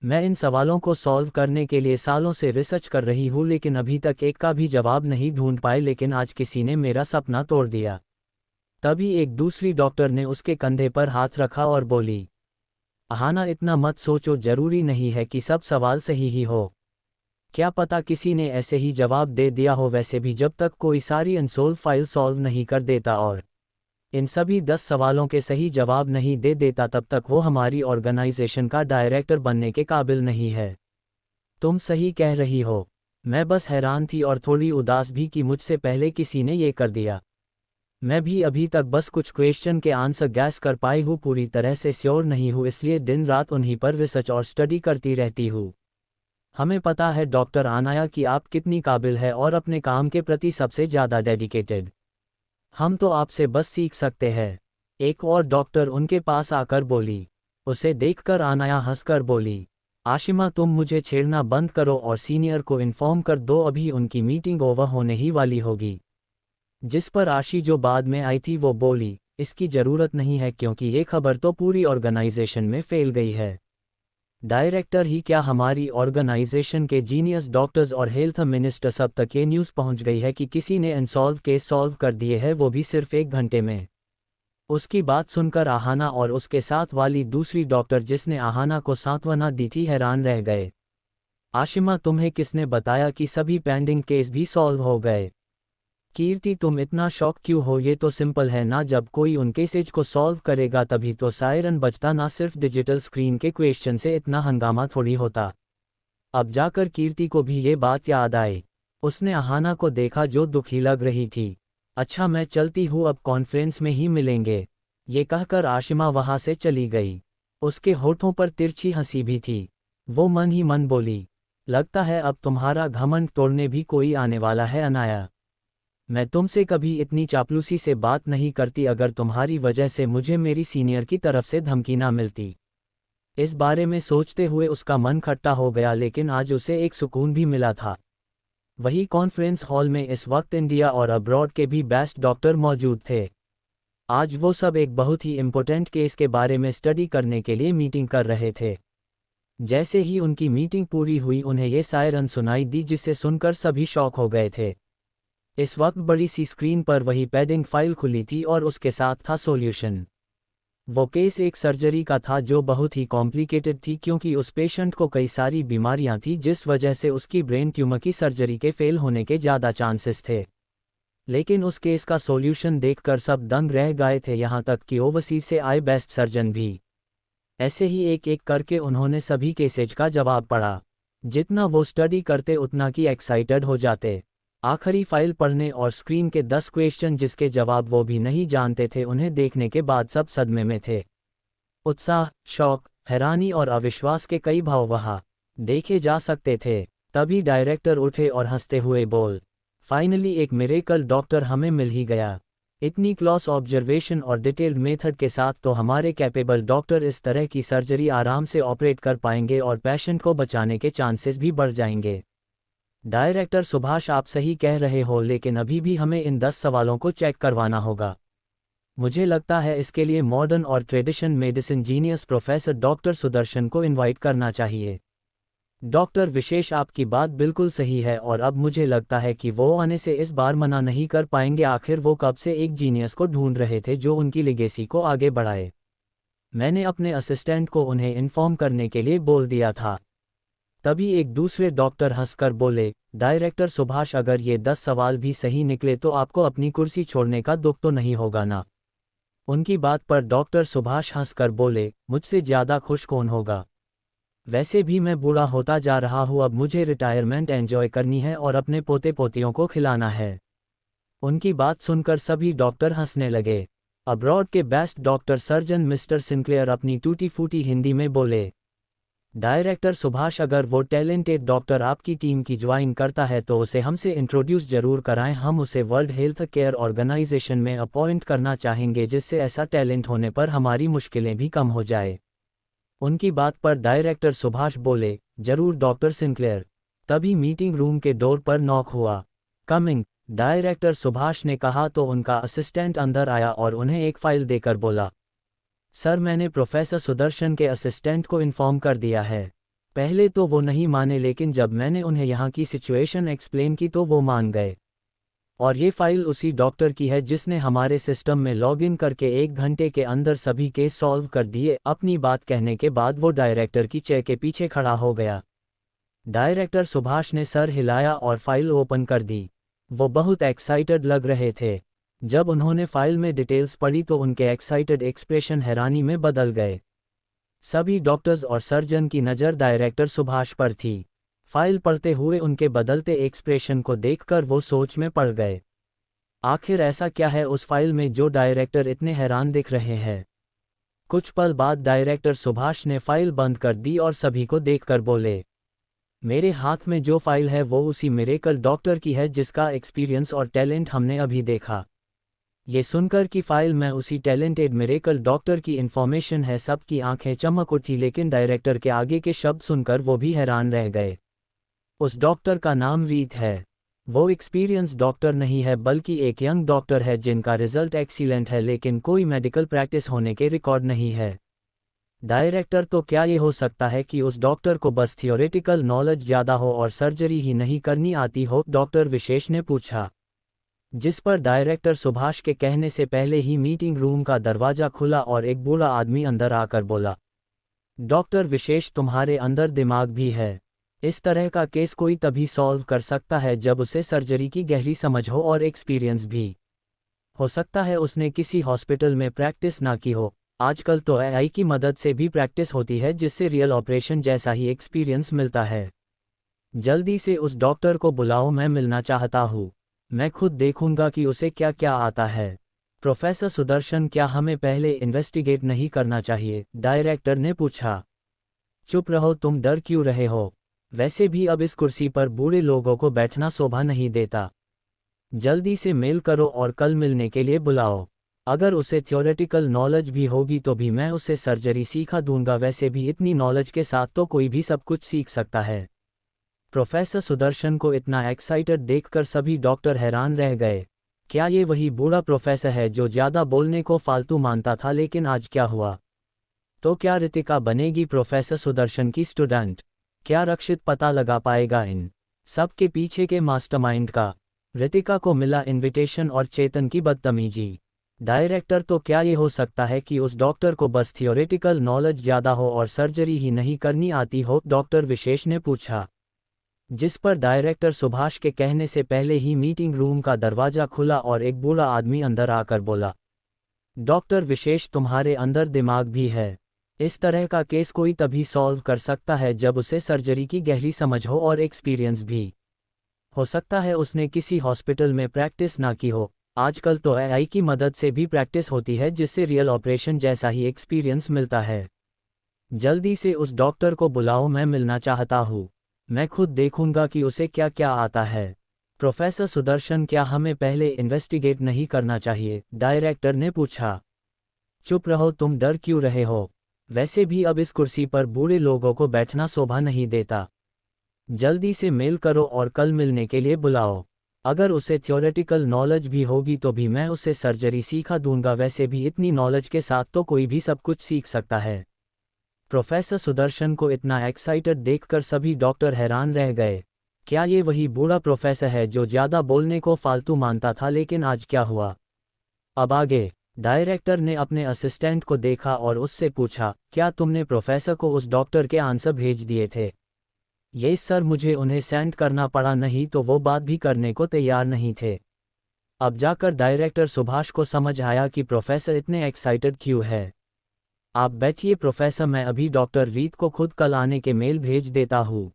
मैं इन सवालों को सॉल्व करने के लिए सालों से रिसर्च कर रही हूँ लेकिन अभी तक एक का भी जवाब नहीं ढूंढ पाए, लेकिन आज किसी ने मेरा सपना तोड़ दिया। तभी एक दूसरी डॉक्टर ने उसके कंधे पर हाथ रखा और बोली, अहाना इतना मत सोचो, जरूरी नहीं है कि सब सवाल सही ही हो। क्या पता किसी ने ऐसे ही जवाब दे दिया हो। वैसे भी जब तक कोई सारी अनसोल्व फाइल सॉल्व नहीं कर देता और इन सभी 10 सवालों के सही जवाब नहीं दे देता तब तक वो हमारी ऑर्गेनाइजेशन का डायरेक्टर बनने के काबिल नहीं है। तुम सही कह रही हो। मैं बस हैरान थी और थोड़ी उदास भी कि मुझसे पहले किसी ने ये कर दिया। मैं भी अभी तक बस कुछ क्वेश्चन के आंसर गैस कर पाई हूँ, पूरी तरह से श्योर नहीं हूँ, इसलिए दिन रात उन्हीं पर रिसर्च और स्टडी करती रहती हूँ। हमें पता है डॉक्टर अनाया कि आप कितनी काबिल है और अपने काम के प्रति सबसे ज़्यादा डेडिकेटेड। हम तो आपसे बस सीख सकते हैं। एक और डॉक्टर उनके पास आकर बोली। उसे देखकर अनाया हंसकर बोली, आशिमा तुम मुझे छेड़ना बंद करो और सीनियर को इन्फॉर्म कर दो, अभी उनकी मीटिंग ओवर होने ही वाली होगी। जिस पर आशी जो बाद में आई थी वो बोली, इसकी ज़रूरत नहीं है क्योंकि ये खबर तो पूरी ऑर्गेनाइजेशन में फैल गई है। डायरेक्टर ही क्या, हमारी ऑर्गेनाइजेशन के जीनियस डॉक्टर्स और हेल्थ मिनिस्टर सब तक ये न्यूज़ पहुंच गई है कि किसी ने अनसॉल्व केस सॉल्व कर दिए हैं, वो भी सिर्फ 1 घंटे में। उसकी बात सुनकर आहाना और उसके साथ वाली दूसरी डॉक्टर जिसने आहाना को सांत्वना दी थी हैरान रह गए। आशिमा, तुम्हें किसने बताया कि सभी पेंडिंग केस भी सॉल्व हो गए? कीर्ति, तुम इतना शॉक क्यों हो? ये तो सिंपल है ना, जब कोई उन केसेज को सॉल्व करेगा तभी तो सायरन बजता, ना सिर्फ डिजिटल स्क्रीन के क्वेश्चन से इतना हंगामा थोड़ी होता। अब जाकर कीर्ति को भी ये बात याद आई। उसने आहाना को देखा जो दुखी लग रही थी। अच्छा, मैं चलती हूँ, अब कॉन्फ्रेंस में ही मिलेंगे। ये कहकर आशिमा वहां से चली गई। उसके होठों पर तिरछी हंसी भी थी। वो मन ही मन बोली, लगता है अब तुम्हारा घमंड तोड़ने भी कोई आने वाला है अनाया। मैं तुमसे कभी इतनी चापलूसी से बात नहीं करती अगर तुम्हारी वजह से मुझे मेरी सीनियर की तरफ से धमकी ना मिलती। इस बारे में सोचते हुए उसका मन खट्टा हो गया, लेकिन आज उसे एक सुकून भी मिला था। वही कॉन्फ्रेंस हॉल में इस वक्त इंडिया और अब्रॉड के भी बेस्ट डॉक्टर मौजूद थे। आज वो सब एक बहुत ही इम्पोर्टेंट केस के बारे में स्टडी करने के लिए मीटिंग कर रहे थे। जैसे ही उनकी मीटिंग पूरी हुई उन्हें ये सायरन सुनाई दी, जिसे सुनकर सभी शॉक हो गए थे। इस वक्त बड़ी सी स्क्रीन पर वही पैडिंग फाइल खुली थी और उसके साथ था सॉल्यूशन। वो केस एक सर्जरी का था जो बहुत ही कॉम्प्लिकेटेड थी, क्योंकि उस पेशेंट को कई सारी बीमारियां थी जिस वजह से उसकी ब्रेन ट्यूमर की सर्जरी के फेल होने के ज़्यादा चांसेस थे। लेकिन उस केस का सॉल्यूशन देखकर सब दंग रह गए थे, यहाँ तक कि ओवरसीज से आए बेस्ट सर्जन भी। ऐसे ही एक एक करके उन्होंने सभी केसेज का जवाब पढ़ा। जितना वो स्टडी करते उतना की एक्साइटेड हो जाते। आखिरी फाइल पढ़ने और स्क्रीन के 10 क्वेश्चन जिसके जवाब वो भी नहीं जानते थे, उन्हें देखने के बाद सब सदमे में थे। उत्साह, शौक, हैरानी और अविश्वास के कई भाव वहाँ देखे जा सकते थे। तभी डायरेक्टर उठे और हंसते हुए बोल, फाइनली एक मिरेकल डॉक्टर हमें मिल ही गया। इतनी क्लोज ऑब्जर्वेशन और डिटेल्ड मेथड के साथ तो हमारे कैपेबल डॉक्टर इस तरह की सर्जरी आराम से ऑपरेट कर पाएंगे और पेशेंट को बचाने के चांसेस भी बढ़ जाएंगे। डायरेक्टर सुभाष, आप सही कह रहे हो, लेकिन अभी भी हमें इन 10 सवालों को चेक करवाना होगा। मुझे लगता है इसके लिए मॉडर्न और tradition medicine genius professor doctor Sudarshan को इनवाइट करना चाहिए। डॉक्टर विशेष, आपकी बात बिल्कुल सही है और अब मुझे लगता है कि वो आने से इस बार मना नहीं कर पाएंगे। आखिर वो कब से एक जीनियस को ढूंढ रहे थे जो उनकी लेगेसी को आगे बढ़ाए। मैंने अपने असिस्टेंट को उन्हें इन्फॉर्म करने के लिए बोल दिया था। तभी एक दूसरे डॉक्टर हंसकर बोले, डायरेक्टर सुभाष, अगर ये 10 सवाल भी सही निकले तो आपको अपनी कुर्सी छोड़ने का दुख तो नहीं होगा ना? उनकी बात पर डॉक्टर सुभाष हंसकर बोले, मुझसे ज़्यादा खुश कौन होगा? वैसे भी मैं बूढ़ा होता जा रहा हूँ, अब मुझे रिटायरमेंट एंजॉय करनी है और अपने पोते पोतियों को खिलाना है। उनकी बात सुनकर सभी डॉक्टर हंसने लगे। अब्रॉड के best doctor surgeon mister Sinclair अपनी टूटी फूटी हिंदी में बोले, डायरेक्टर सुभाष, अगर वो टैलेंटेड डॉक्टर आपकी टीम की ज्वाइन करता है तो उसे हमसे इंट्रोड्यूस जरूर कराएं। हम उसे वर्ल्ड हेल्थ केयर ऑर्गेनाइजेशन में अपॉइंट करना चाहेंगे, जिससे ऐसा टैलेंट होने पर हमारी मुश्किलें भी कम हो जाए। उनकी बात पर डायरेक्टर सुभाष बोले, जरूर डॉक्टर सिंक्लेयर। तभी मीटिंग रूम के डोर पर नॉक हुआ। कमिंग, डायरेक्टर सुभाष ने कहा तो उनका असिस्टेंट अंदर आया और उन्हें एक फाइल देकर बोला, सर, मैंने प्रोफेसर सुदर्शन के असिस्टेंट को इन्फॉर्म कर दिया है। पहले तो वो नहीं माने, लेकिन जब मैंने उन्हें यहाँ की सिचुएशन एक्सप्लेन की तो वो मान गए। और ये फाइल उसी डॉक्टर की है जिसने हमारे सिस्टम में लॉगिन करके 1 घंटे के अंदर सभी केस सॉल्व कर दिए। अपनी बात कहने के बाद वो डायरेक्टर की चेयर के पीछे खड़ा हो गया। डायरेक्टर सुभाष ने सर हिलाया और फाइल ओपन कर दी। वो बहुत एक्साइटेड लग रहे थे। जब उन्होंने फाइल में डिटेल्स पढ़ी तो उनके एक्साइटेड एक्सप्रेशन हैरानी में बदल गए। सभी डॉक्टर्स और सर्जन की नज़र डायरेक्टर सुभाष पर थी। फाइल पढ़ते हुए उनके बदलते एक्सप्रेशन को देखकर वो सोच में पड़ गए। आखिर ऐसा क्या है उस फाइल में जो डायरेक्टर इतने हैरान दिख रहे हैं? कुछ पल बाद डायरेक्टर सुभाष ने फाइल बंद कर दी और सभी को देखकर बोले, मेरे हाथ में जो फाइल है वो उसी मिरेकल डॉक्टर की है जिसका एक्सपीरियंस और टैलेंट हमने अभी देखा। ये सुनकर कि फाइल में उसी टैलेंटेड मिरेकल डॉक्टर की इन्फॉर्मेशन है, सबकी आंखें चमक उठी। लेकिन डायरेक्टर के आगे के शब्द सुनकर वो भी हैरान रह गए। उस डॉक्टर का नाम रीत है। वो एक्सपीरियंस डॉक्टर नहीं है बल्कि एक यंग डॉक्टर है जिनका रिजल्ट एक्सीलेंट है, लेकिन कोई मेडिकल प्रैक्टिस होने के रिकॉर्ड नहीं है। डायरेक्टर, तो क्या ये हो सकता है कि उस डॉक्टर को बस थियोरेटिकल नॉलेज ज़्यादा हो और सर्जरी ही नहीं करनी आती हो? डॉक्टर विशेष ने पूछा। जिस पर डायरेक्टर सुभाष के कहने से पहले ही मीटिंग रूम का दरवाजा खुला और एक बूढ़ा आदमी अंदर आकर बोला, डॉक्टर विशेष, तुम्हारे अंदर दिमाग भी है। इस तरह का केस कोई तभी सॉल्व कर सकता है जब उसे सर्जरी की गहरी समझ हो और एक्सपीरियंस भी। हो सकता है उसने किसी हॉस्पिटल में प्रैक्टिस ना की हो। आजकल तो एआई की मदद से भी प्रैक्टिस होती है जिससे रियल ऑपरेशन जैसा ही एक्सपीरियंस मिलता है। जल्दी से उस डॉक्टर को बुलाओ, मैं मिलना चाहता हूँ। मैं खुद देखूंगा कि उसे क्या क्या आता है। प्रोफेसर सुदर्शन, क्या हमें पहले इन्वेस्टिगेट नहीं करना चाहिए? डायरेक्टर ने पूछा। चुप रहो, तुम डर क्यों रहे हो? वैसे भी अब इस कुर्सी पर बूढ़े लोगों को बैठना शोभा नहीं देता। जल्दी से मेल करो और कल मिलने के लिए बुलाओ। अगर उसे थ्योरेटिकल नॉलेज भी होगी तो भी मैं उसे सर्जरी सिखा दूंगा। वैसे भी इतनी नॉलेज के साथ तो कोई भी सब कुछ सीख सकता है। प्रोफेसर सुदर्शन को इतना एक्साइटेड देखकर सभी डॉक्टर हैरान रह गए। क्या ये वही बूढ़ा प्रोफेसर है जो ज़्यादा बोलने को फालतू मानता था? लेकिन आज क्या हुआ? तो क्या रितिका बनेगी प्रोफेसर सुदर्शन की स्टूडेंट? क्या रक्षित पता लगा पाएगा इन सब के पीछे के मास्टरमाइंड का? रितिका को मिला इनविटेशन और चेतन की बदतमीजी। डायरेक्टर, तो क्या ये हो सकता है कि उस डॉक्टर को बस थियोरेटिकल नॉलेज ज़्यादा हो और सर्जरी ही नहीं करनी आती हो? डॉक्टर विशेष ने पूछा। जिस पर डायरेक्टर सुभाष के कहने से पहले ही मीटिंग रूम का दरवाजा खुला और एक बूढ़ा आदमी अंदर आकर बोला, डॉक्टर विशेष, तुम्हारे अंदर दिमाग भी है। इस तरह का केस कोई तभी सॉल्व कर सकता है जब उसे सर्जरी की गहरी समझ हो और एक्सपीरियंस भी। हो सकता है उसने किसी हॉस्पिटल में प्रैक्टिस ना की हो। आजकल तो एआई की मदद से भी प्रैक्टिस होती है जिससे रियल ऑपरेशन जैसा ही एक्सपीरियंस मिलता है। जल्दी से उस डॉक्टर को बुलाओ, मैं मिलना चाहता हूँ। मैं खुद देखूंगा कि उसे क्या क्या आता है। प्रोफेसर सुदर्शन, क्या हमें पहले इन्वेस्टिगेट नहीं करना चाहिए? डायरेक्टर ने पूछा। चुप रहो, तुम डर क्यों रहे हो? वैसे भी अब इस कुर्सी पर बूढ़े लोगों को बैठना शोभा नहीं देता। जल्दी से मेल करो और कल मिलने के लिए बुलाओ। अगर उसे थ्योरेटिकल नॉलेज भी होगी तो भी मैं उसे सर्जरी सिखा दूंगा। वैसे भी इतनी नॉलेज के साथ तो कोई भी सब कुछ सीख सकता है। प्रोफेसर सुदर्शन को इतना एक्साइटेड देखकर सभी डॉक्टर हैरान रह गए। क्या ये वही बूढ़ा प्रोफेसर है जो ज़्यादा बोलने को फालतू मानता था? लेकिन आज क्या हुआ? अब आगे। डायरेक्टर ने अपने असिस्टेंट को देखा और उससे पूछा, क्या तुमने प्रोफेसर को उस डॉक्टर के आंसर भेज दिए थे? ये सर, मुझे उन्हें सेंड करना पड़ा, नहीं तो वो बात भी करने को तैयार नहीं थे। अब जाकर डायरेक्टर सुभाष को समझ आया कि प्रोफेसर इतने एक्साइटेड क्यों है। आप बैठिए प्रोफेसर, मैं अभी डॉक्टर रीत को खुद कल आने के मेल भेज देता हूँ।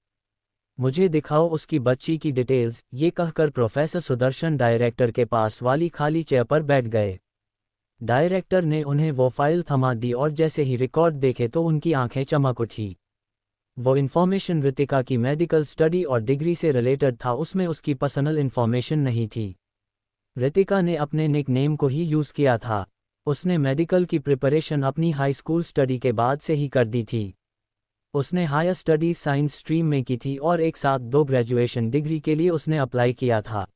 मुझे दिखाओ उसकी बच्ची की डिटेल्स। ये कहकर प्रोफेसर सुदर्शन डायरेक्टर के पास वाली खाली चेयर पर बैठ गए। डायरेक्टर ने उन्हें वो फाइल थमा दी और जैसे ही रिकॉर्ड देखे तो उनकी आंखें चमक उठी। वो इन्फॉर्मेशन रितिका की मेडिकल स्टडी और डिग्री से रिलेटेड था, उसमें उसकी पर्सनल इन्फॉर्मेशन नहीं थी। रितिका ने अपने निक नेम को ही यूज़ किया था। उसने मेडिकल की प्रिपरेशन अपनी हाई स्कूल स्टडी के बाद से ही कर दी थी। उसने हायर स्टडीज साइंस स्ट्रीम में की थी और एक साथ 2 ग्रेजुएशन डिग्री के लिए उसने अप्लाई किया था।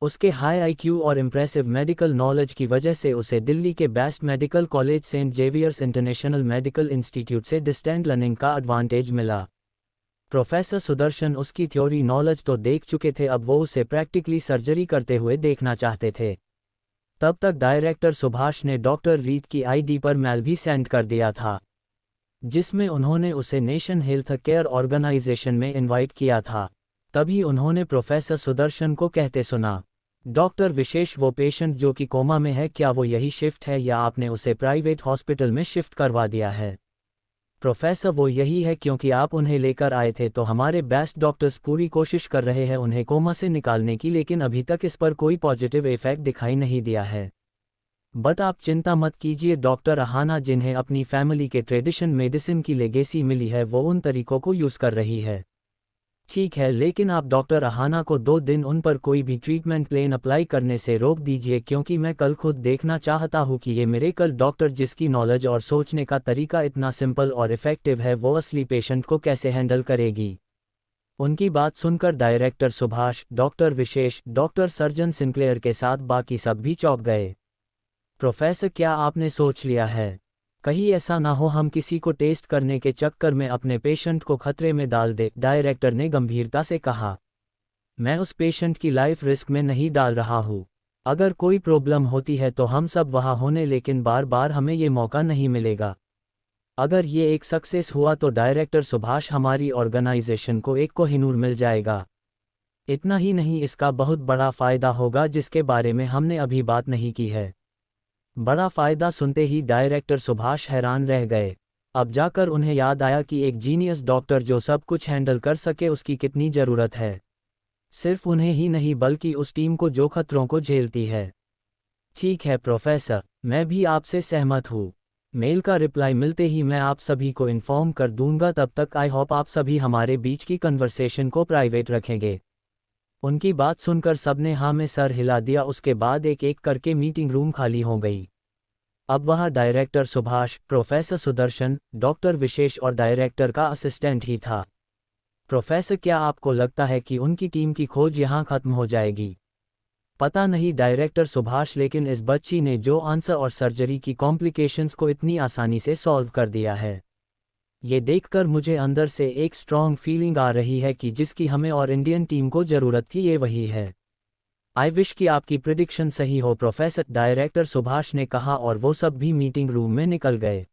उसके हाई आईक्यू और इम्प्रेसिव मेडिकल नॉलेज की वजह से उसे दिल्ली के best medical college Saint Xavier's international medical institute से डिस्टेंट लर्निंग का एडवांटेज मिला। प्रोफेसर सुदर्शन उसकी थ्योरी नॉलेज तो देख चुके थे, अब वो उसे प्रैक्टिकली सर्जरी करते हुए देखना चाहते थे। तब तक डायरेक्टर सुभाष ने डॉक्टर रीत की आईडी पर मेल भी सेंड कर दिया था, जिसमें उन्होंने उसे नेशन हेल्थ केयर ऑर्गेनाइजेशन में इनवाइट किया था। तभी उन्होंने प्रोफेसर सुदर्शन को कहते सुना, डॉक्टर विशेष, वो पेशेंट जो कि कोमा में है, क्या वो यही शिफ्ट है या आपने उसे प्राइवेट हॉस्पिटल में शिफ्ट करवा दिया है? प्रोफेसर, वो यही है, क्योंकि आप उन्हें लेकर आए थे तो हमारे बेस्ट डॉक्टर्स पूरी कोशिश कर रहे हैं उन्हें कोमा से निकालने की, लेकिन अभी तक इस पर कोई पॉजिटिव इफेक्ट दिखाई नहीं दिया है। बट आप चिंता मत कीजिए डॉक्टर अहाना, जिन्हें अपनी फैमिली के ट्रेडिशन मेडिसिन की लेगेसी मिली है, वो उन तरीकों को यूज़ कर रही है। ठीक है, लेकिन आप डॉक्टर अहाना को 2 दिन उन पर कोई भी ट्रीटमेंट प्लान अप्लाई करने से रोक दीजिए, क्योंकि मैं कल खुद देखना चाहता हूँ कि ये मिरेकल डॉक्टर, जिसकी नॉलेज और सोचने का तरीका इतना सिंपल और इफ़ेक्टिव है, वो असली पेशेंट को कैसे हैंडल करेगी। उनकी बात सुनकर डायरेक्टर सुभाष, डॉक्टर विशेष, डॉक्टर सर्जन सिंक्लेयर के साथ बाकी सब भी चौंक गए। प्रोफेसर, क्या आपने सोच लिया है? कहीं ऐसा ना हो हम किसी को टेस्ट करने के चक्कर में अपने पेशेंट को खतरे में डाल दे, डायरेक्टर ने गंभीरता से कहा। मैं उस पेशेंट की लाइफ रिस्क में नहीं डाल रहा हूँ। अगर कोई प्रॉब्लम होती है तो हम सब वहाँ होने, लेकिन बार बार हमें ये मौका नहीं मिलेगा। अगर ये एक सक्सेस हुआ तो डायरेक्टर सुभाष हमारी ऑर्गेनाइजेशन को एक कोहिनूर मिल जाएगा। इतना ही नहीं, इसका बहुत बड़ा फ़ायदा होगा जिसके बारे में हमने अभी बात नहीं की है। बड़ा फ़ायदा सुनते ही डायरेक्टर सुभाष हैरान रह गए। अब जाकर उन्हें याद आया कि एक जीनियस डॉक्टर जो सब कुछ हैंडल कर सके उसकी कितनी ज़रूरत है। सिर्फ उन्हें ही नहीं बल्कि उस टीम को जो खतरों को झेलती है। ठीक है प्रोफेसर, मैं भी आपसे सहमत हूँ। मेल का रिप्लाई मिलते ही मैं आप सभी को इन्फॉर्म कर दूंगा। तब तक आई होप आप सभी हमारे बीच की कन्वर्सेशन को प्राइवेट रखेंगे। उनकी बात सुनकर सबने हाँ में सर हिला दिया। उसके बाद एक एक करके मीटिंग रूम खाली हो गई। अब वहाँ director Subhash, professor Sudarshan, doctor Vishesh और डायरेक्टर का असिस्टेंट ही था। प्रोफेसर, क्या आपको लगता है कि उनकी टीम की खोज यहाँ खत्म हो जाएगी? पता नहीं डायरेक्टर सुभाष, लेकिन इस बच्ची ने जो आंसर और सर्जरी की कॉम्प्लिकेशंस को इतनी आसानी से सॉल्व कर दिया है, ये देखकर मुझे अंदर से एक स्ट्रॉन्ग फीलिंग आ रही है कि जिसकी हमें और इंडियन टीम को ज़रूरत थी ये वही है। आई विश कि आपकी प्रिडिक्शन सही हो प्रोफेसर, डायरेक्टर सुभाष ने कहा और वो सब भी मीटिंग रूम में निकल गए।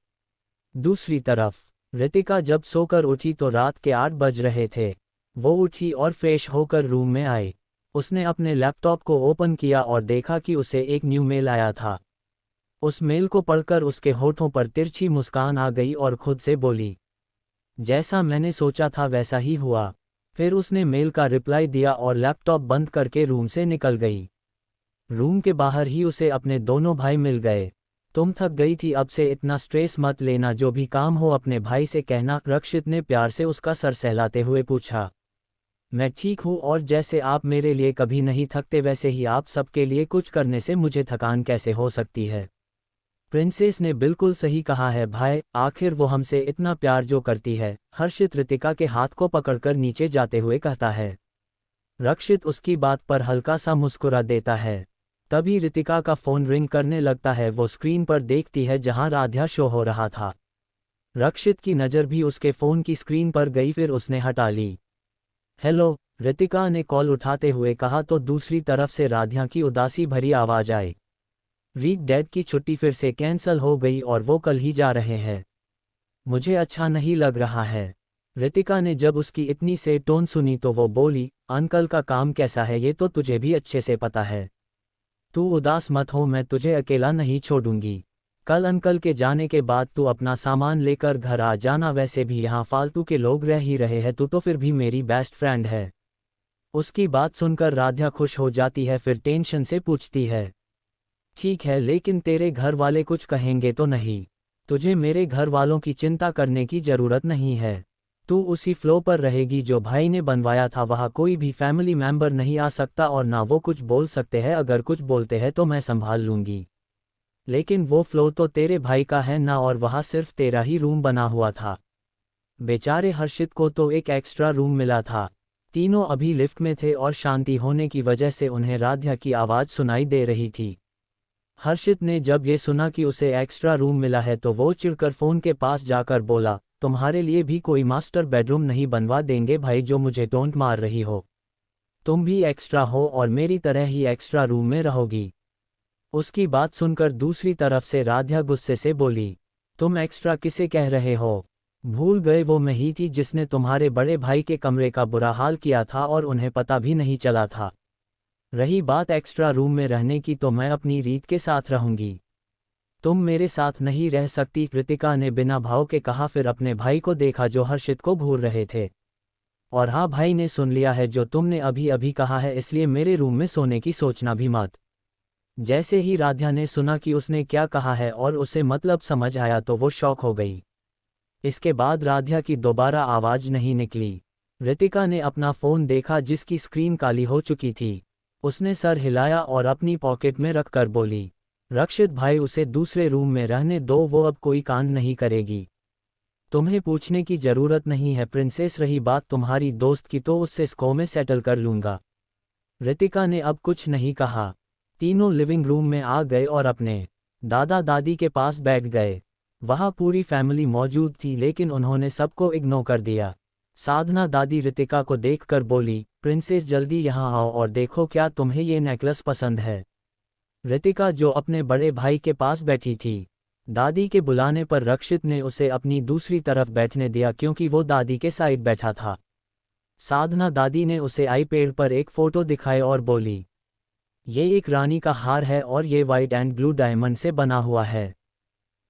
दूसरी तरफ रितिका जब सोकर उठी तो रात के 8 बज रहे थे। वो उठी और फ्रेश होकर रूम में आई। उसने अपने लैपटॉप को ओपन किया और देखा कि उसे एक न्यू मेल आया था। उस मेल को पढ़कर उसके होठों पर तिरछी मुस्कान आ गई और खुद से बोली, जैसा मैंने सोचा था वैसा ही हुआ। फिर उसने मेल का रिप्लाई दिया और लैपटॉप बंद करके रूम से निकल गई। रूम के बाहर ही उसे अपने दोनों भाई मिल गए। तुम थक गई थी, अब से इतना स्ट्रेस मत लेना, जो भी काम हो अपने भाई से कहना, रक्षित ने प्यार से उसका सर सहलाते हुए पूछा। मैं ठीक हूँ, और जैसे आप मेरे लिए कभी नहीं थकते वैसे ही आप सबके लिए कुछ करने से मुझे थकान कैसे हो सकती है? प्रिंसेस ने बिल्कुल सही कहा है भाई, आखिर वो हमसे इतना प्यार जो करती है। हर्षित रितिका के हाथ को पकड़कर नीचे जाते हुए कहता है। रक्षित उसकी बात पर हल्का सा मुस्कुरा देता है। तभी रितिका का फ़ोन रिंग करने लगता है। वो स्क्रीन पर देखती है जहां राधा शो हो रहा था। रक्षित की नज़र भी उसके फ़ोन की स्क्रीन पर गई, फिर उसने हटा ली। हेलो, रितिका ने कॉल उठाते हुए कहा तो दूसरी तरफ से राधा की उदासी भरी आवाज़ आई। वीक डैड की छुट्टी फिर से कैंसल हो गई और वो कल ही जा रहे हैं। मुझे अच्छा नहीं लग रहा है। रितिका ने जब उसकी इतनी से टोन सुनी तो वो बोली, अंकल का काम कैसा है ये तो तुझे भी अच्छे से पता है। तू उदास मत हो, मैं तुझे अकेला नहीं छोड़ूंगी। कल अंकल के जाने के बाद तू अपना सामान लेकर घर आ जाना। वैसे भी यहाँ फालतू के लोग रह ही रहे हैं, तू तो फिर भी मेरी बेस्ट फ्रेंड है। उसकी बात सुनकर राधा खुश हो जाती है, फिर टेंशन से पूछती है, ठीक है लेकिन तेरे घर वाले कुछ कहेंगे तो नहीं? तुझे मेरे घर वालों की चिंता करने की ज़रूरत नहीं है। तू उसी फ्लो पर रहेगी जो भाई ने बनवाया था। वहाँ कोई भी फैमिली मेंबर नहीं आ सकता और ना वो कुछ बोल सकते हैं। अगर कुछ बोलते हैं तो मैं संभाल लूँगी। लेकिन वो फ्लो तो तेरे भाई का है ना, और वहाँ सिर्फ तेरा ही रूम बना हुआ था। बेचारे हर्षित को तो एक एक्स्ट्रा रूम मिला था। तीनों अभी लिफ्ट में थे और शांति होने की वजह से उन्हें राधा की आवाज़ सुनाई दे रही थी। हर्षित ने जब ये सुना कि उसे एक्स्ट्रा रूम मिला है तो वो चिढ़कर फ़ोन के पास जाकर बोला, तुम्हारे लिए भी कोई मास्टर बेडरूम नहीं बनवा देंगे भाई जो मुझे टोंट मार रही हो? तुम भी एक्स्ट्रा हो और मेरी तरह ही एक्स्ट्रा रूम में रहोगी। उसकी बात सुनकर दूसरी तरफ से राधा गुस्से से बोली, तुम एक्स्ट्रा किसे कह रहे हो? भूल गए वो मैं ही थी जिसने तुम्हारे बड़े भाई के कमरे का बुरा हाल किया था और उन्हें पता भी नहीं चला था। रही बात एक्स्ट्रा रूम में रहने की तो मैं अपनी रीत के साथ रहूंगी। तुम मेरे साथ नहीं रह सकती, कृतिका ने बिना भाव के कहा। फिर अपने भाई को देखा जो हर्षित को घूर रहे थे। और हाँ भाई ने सुन लिया है जो तुमने अभी अभी कहा है, इसलिए मेरे रूम में सोने की सोचना भी मत। जैसे ही राधा ने सुना कि उसने क्या कहा है और उसे मतलब समझ आया तो वो शॉक हो गई। इसके बाद राधा की दोबारा आवाज़ नहीं निकली। रितिका ने अपना फ़ोन देखा जिसकी स्क्रीन काली हो चुकी थी। उसने सर हिलाया और अपनी पॉकेट में रखकर बोली, रक्षित भाई उसे दूसरे रूम में रहने दो, वो अब कोई कांड नहीं करेगी। तुम्हें पूछने की ज़रूरत नहीं है प्रिंसेस, रही बात तुम्हारी दोस्त की तो उससे स्को में सेटल कर लूँगा। रितिका ने अब कुछ नहीं कहा। तीनों लिविंग रूम में आ गए और अपने दादा दादी के पास बैठ गए। वहाँ पूरी फैमिली मौजूद थी लेकिन उन्होंने सबको इग्नोर कर दिया। साधना दादी रितिका को देखकर बोली, प्रिंसेस जल्दी यहाँ आओ और देखो क्या तुम्हें ये नेकलेस पसंद है? ऋतिका जो अपने बड़े भाई के पास बैठी थी। दादी के बुलाने पर रक्षित ने उसे अपनी दूसरी तरफ बैठने दिया क्योंकि वो दादी के साइड बैठा था। साधना दादी ने उसे आईपैड पर एक फ़ोटो दिखाई और बोली, ये एक रानी का हार है और ये वाइट एंड ब्लू डायमंड से बना हुआ है।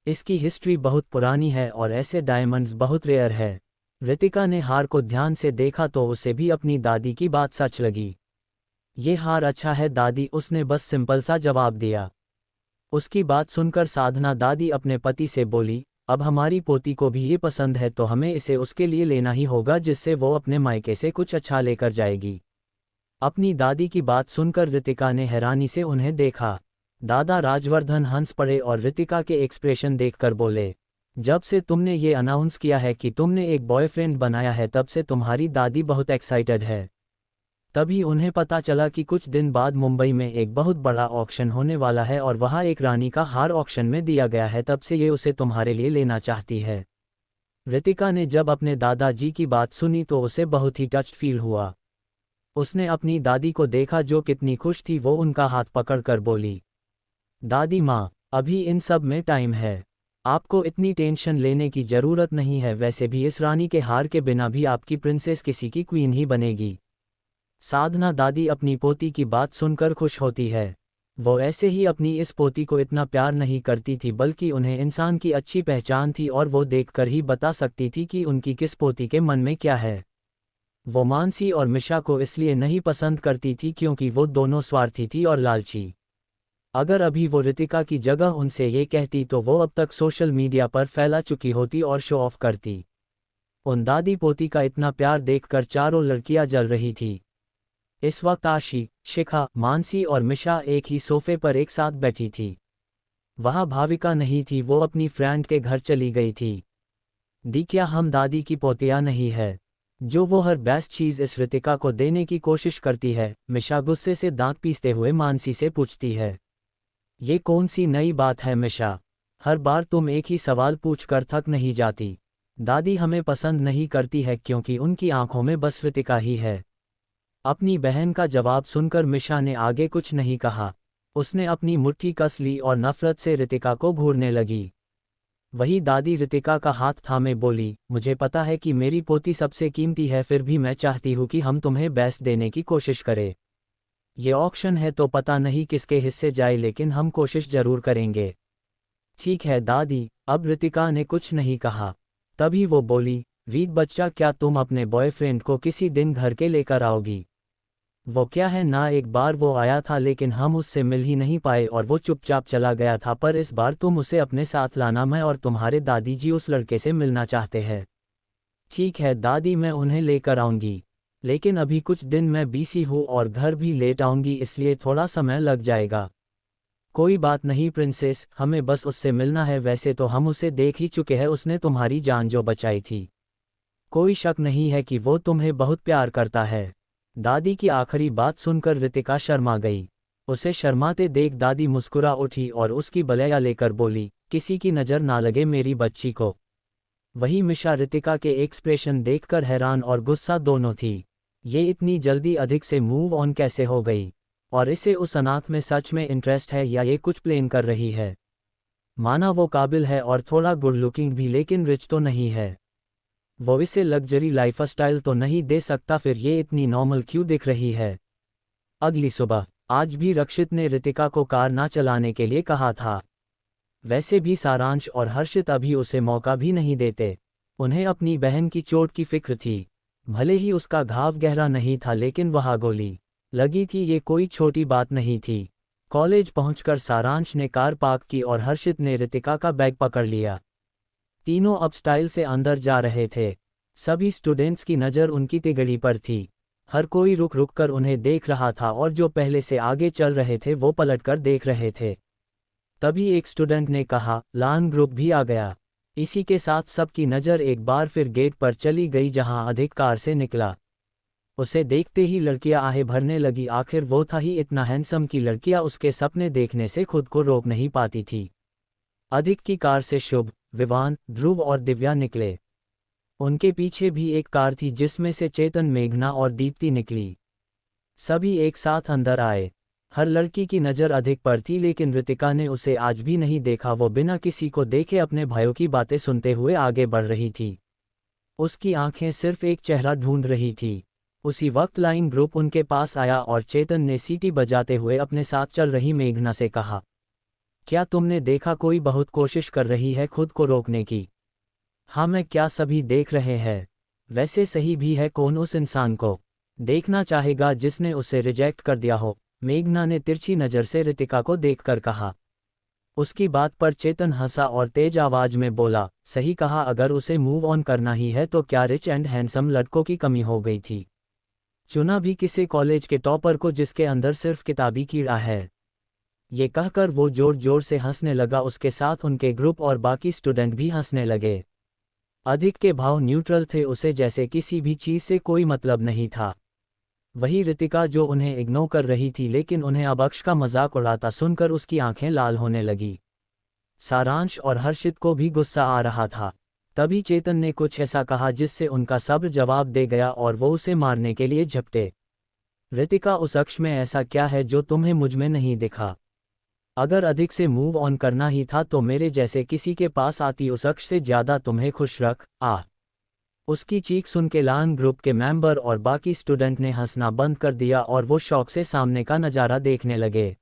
इसकी हिस्ट्री बहुत पुरानी है और ऐसे डायमंड्स बहुत रेयर है। ऋतिका ने हार को ध्यान से देखा तो उसे भी अपनी दादी की बात सच लगी। ये हार अच्छा है दादी, उसने बस सिंपल सा जवाब दिया। उसकी बात सुनकर साधना दादी अपने पति से बोली, अब हमारी पोती को भी ये पसंद है तो हमें इसे उसके लिए लेना ही होगा जिससे वो अपने मायके से कुछ अच्छा लेकर जाएगी। अपनी दादी की बात सुनकर ऋतिका ने हैरानी से उन्हें देखा। दादा राजवर्धन हंस पड़े और ऋतिका के एक्सप्रेशन देखकर बोले, जब से तुमने ये अनाउंस किया है कि तुमने एक बॉयफ्रेंड बनाया है तब से तुम्हारी दादी बहुत एक्साइटेड है। तभी उन्हें पता चला कि कुछ दिन बाद मुंबई में एक बहुत बड़ा ऑक्शन होने वाला है और वहाँ एक रानी का हार ऑक्शन में दिया गया है, तब से ये उसे तुम्हारे लिए लेना चाहती है। ऋतिका ने जब अपने दादाजी की बात सुनी तो उसे बहुत ही टच्ड फील हुआ। उसने अपनी दादी को देखा जो कितनी खुश थी। वो उनका हाथ पकड़कर बोली, दादी माँ, अभी इन सब में टाइम है, आपको इतनी टेंशन लेने की ज़रूरत नहीं है। वैसे भी इस रानी के हार के बिना भी आपकी प्रिंसेस किसी की क्वीन ही बनेगी। साधना दादी अपनी पोती की बात सुनकर खुश होती है। वो ऐसे ही अपनी इस पोती को इतना प्यार नहीं करती थी बल्कि उन्हें इंसान की अच्छी पहचान थी और वो देखकर ही बता सकती थी कि उनकी किस पोती के मन में क्या है। वो मानसी और मिशा को इसलिए नहीं पसंद करती थी क्योंकि वो दोनों स्वार्थी थी और लालची। अगर अभी वो ऋतिका की जगह उनसे ये कहती तो वो अब तक सोशल मीडिया पर फैला चुकी होती और शो ऑफ करती। उन दादी पोती का इतना प्यार देखकर चारों लड़कियां जल रही थी। इस वक्त आशी, शिखा, मानसी और मिशा एक ही सोफे पर एक साथ बैठी थी। वहाँ भाविका नहीं थी, वो अपनी फ्रेंड के घर चली गई थी। दी क्या हम दादी की पोतिया नहीं है जो वो हर बेस्ट चीज़ इस ऋतिका को देने की कोशिश करती है? मिशा गुस्से से दांत पीसते हुए मानसी से पूछती है। ये कौन सी नई बात है मिशा, हर बार तुम एक ही सवाल पूछकर थक नहीं जाती? दादी हमें पसंद नहीं करती है क्योंकि उनकी आंखों में बस ऋतिका ही है। अपनी बहन का जवाब सुनकर मिशा ने आगे कुछ नहीं कहा। उसने अपनी मुट्ठी कस ली और नफरत से ऋतिका को घूरने लगी। वही दादी ऋतिका का हाथ थामे बोली, मुझे पता है कि मेरी पोती सबसे कीमती है, फिर भी मैं चाहती हूँ कि हम तुम्हें बेस्ट देने की कोशिश करें। ये ऑक्शन है तो पता नहीं किसके हिस्से जाए लेकिन हम कोशिश जरूर करेंगे। ठीक है दादी, अब ऋतिका ने कुछ नहीं कहा। तभी वो बोली, रीत बच्चा, क्या तुम अपने बॉयफ्रेंड को किसी दिन घर के लेकर आओगी? वो क्या है ना, एक बार वो आया था लेकिन हम उससे मिल ही नहीं पाए और वो चुपचाप चला गया था, पर इस बार तुम उसे अपने साथ लाना, मैं और तुम्हारे दादी जी उस लड़के से मिलना चाहते हैं। ठीक है दादी, मैं उन्हें लेकर आऊंगी, लेकिन अभी कुछ दिन मैं बिजी हूँ और घर भी लेट आऊंगी इसलिए थोड़ा समय लग जाएगा। कोई बात नहीं प्रिंसेस, हमें बस उससे मिलना है, वैसे तो हम उसे देख ही चुके हैं, उसने तुम्हारी जान जो बचाई थी। कोई शक नहीं है कि वो तुम्हें बहुत प्यार करता है। दादी की आखिरी बात सुनकर ऋतिका शर्मा गई। उसे शर्माते देख दादी मुस्कुरा उठी और उसकी बलैया लेकर बोली, किसी की नज़र ना लगे मेरी बच्ची को। वही मिशा ऋतिका के एक्सप्रेशन देखकर हैरान और गुस्सा दोनों थी। ये इतनी जल्दी अधिक से मूव ऑन कैसे हो गई? और इसे उस अनाथ में सच में इंटरेस्ट है या ये कुछ प्लेन कर रही है? माना वो काबिल है और थोड़ा गुड लुकिंग भी, लेकिन रिच तो नहीं है। वो इसे लग्जरी लाइफस्टाइल तो नहीं दे सकता, फिर ये इतनी नॉर्मल क्यों दिख रही है? अगली सुबह आज भी रक्षित ने ऋतिका को कार ना चलाने के लिए कहा था। वैसे भी सारांश और हर्षित अभी उसे मौका भी नहीं देते। उन्हें अपनी बहन की चोट की फिक्र थी। भले ही उसका घाव गहरा नहीं था लेकिन वहाँ गोली लगी थी, ये कोई छोटी बात नहीं थी। कॉलेज पहुंचकर सारांश ने कार पार्क की और हर्षित ने ऋतिका का बैग पकड़ लिया। तीनों अब स्टाइल से अंदर जा रहे थे। सभी स्टूडेंट्स की नज़र उनकी तिगड़ी पर थी। हर कोई रुक रुक कर उन्हें देख रहा था और जो पहले से आगे चल रहे थे वो पलटकर देख रहे थे। तभी एक स्टूडेंट ने कहा, लान ग्रुप भी आ गया। इसी के साथ सबकी नज़र एक बार फिर गेट पर चली गई जहां अधिक कार से निकला। उसे देखते ही लड़कियां आहें भरने लगी, आखिर वो था ही इतना हैंडसम कि लड़कियां उसके सपने देखने से खुद को रोक नहीं पाती थी। अधिक की कार से शुभ, विवान, ध्रुव और दिव्या निकले। उनके पीछे भी एक कार थी जिसमें से चेतन, मेघना और दीप्ति निकली। सभी एक साथ अंदर आए। हर लड़की की नज़र अधिक पर थी, लेकिन रितिका ने उसे आज भी नहीं देखा। वो बिना किसी को देखे अपने भाइयों की बातें सुनते हुए आगे बढ़ रही थी। उसकी आंखें सिर्फ एक चेहरा ढूंढ रही थी। उसी वक्त लाइन ग्रुप उनके पास आया और चेतन ने सीटी बजाते हुए अपने साथ चल रही मेघना से कहा, क्या तुमने देखा, कोई बहुत कोशिश कर रही है खुद को रोकने की। हाँ मैं, क्या सभी देख रहे हैं। वैसे सही भी है, कौन उस इंसान को देखना चाहेगा जिसने उसे रिजेक्ट कर दिया हो। मेघना ने तिरछी नज़र से रितिका को देखकर कहा। उसकी बात पर चेतन हंसा और तेज आवाज में बोला, सही कहा, अगर उसे मूव ऑन करना ही है तो क्या रिच एंड हैंडसम लड़कों की कमी हो गई थी। चुना भी किसी कॉलेज के टॉपर को जिसके अंदर सिर्फ किताबी कीड़ा है। ये कहकर वो जोर जोर से हंसने लगा। उसके साथ उनके ग्रुप और बाकी स्टूडेंट भी हंसने लगे। अधिक के भाव न्यूट्रल थे, उसे जैसे किसी भी चीज़ से कोई मतलब नहीं था। वही रितिका जो उन्हें इग्नोर कर रही थी, लेकिन उन्हें अब अक्ष का मजाक उड़ाता सुनकर उसकी आंखें लाल होने लगी। सारांश और हर्षित को भी गुस्सा आ रहा था। तभी चेतन ने कुछ ऐसा कहा जिससे उनका सब्र जवाब दे गया और वो उसे मारने के लिए झपटे। रितिका, उस अक्ष में ऐसा क्या है जो तुम्हें मुझ में नहीं दिखा। अगर अधिक से मूव ऑन करना ही था तो मेरे जैसे किसी के पास आती, उस अक्ष से ज़्यादा तुम्हें खुश रख। उसकी चीख सुन के लान ग्रुप के मेंबर और बाकी स्टूडेंट ने हंसना बंद कर दिया और वो शौक से सामने का नज़ारा देखने लगे।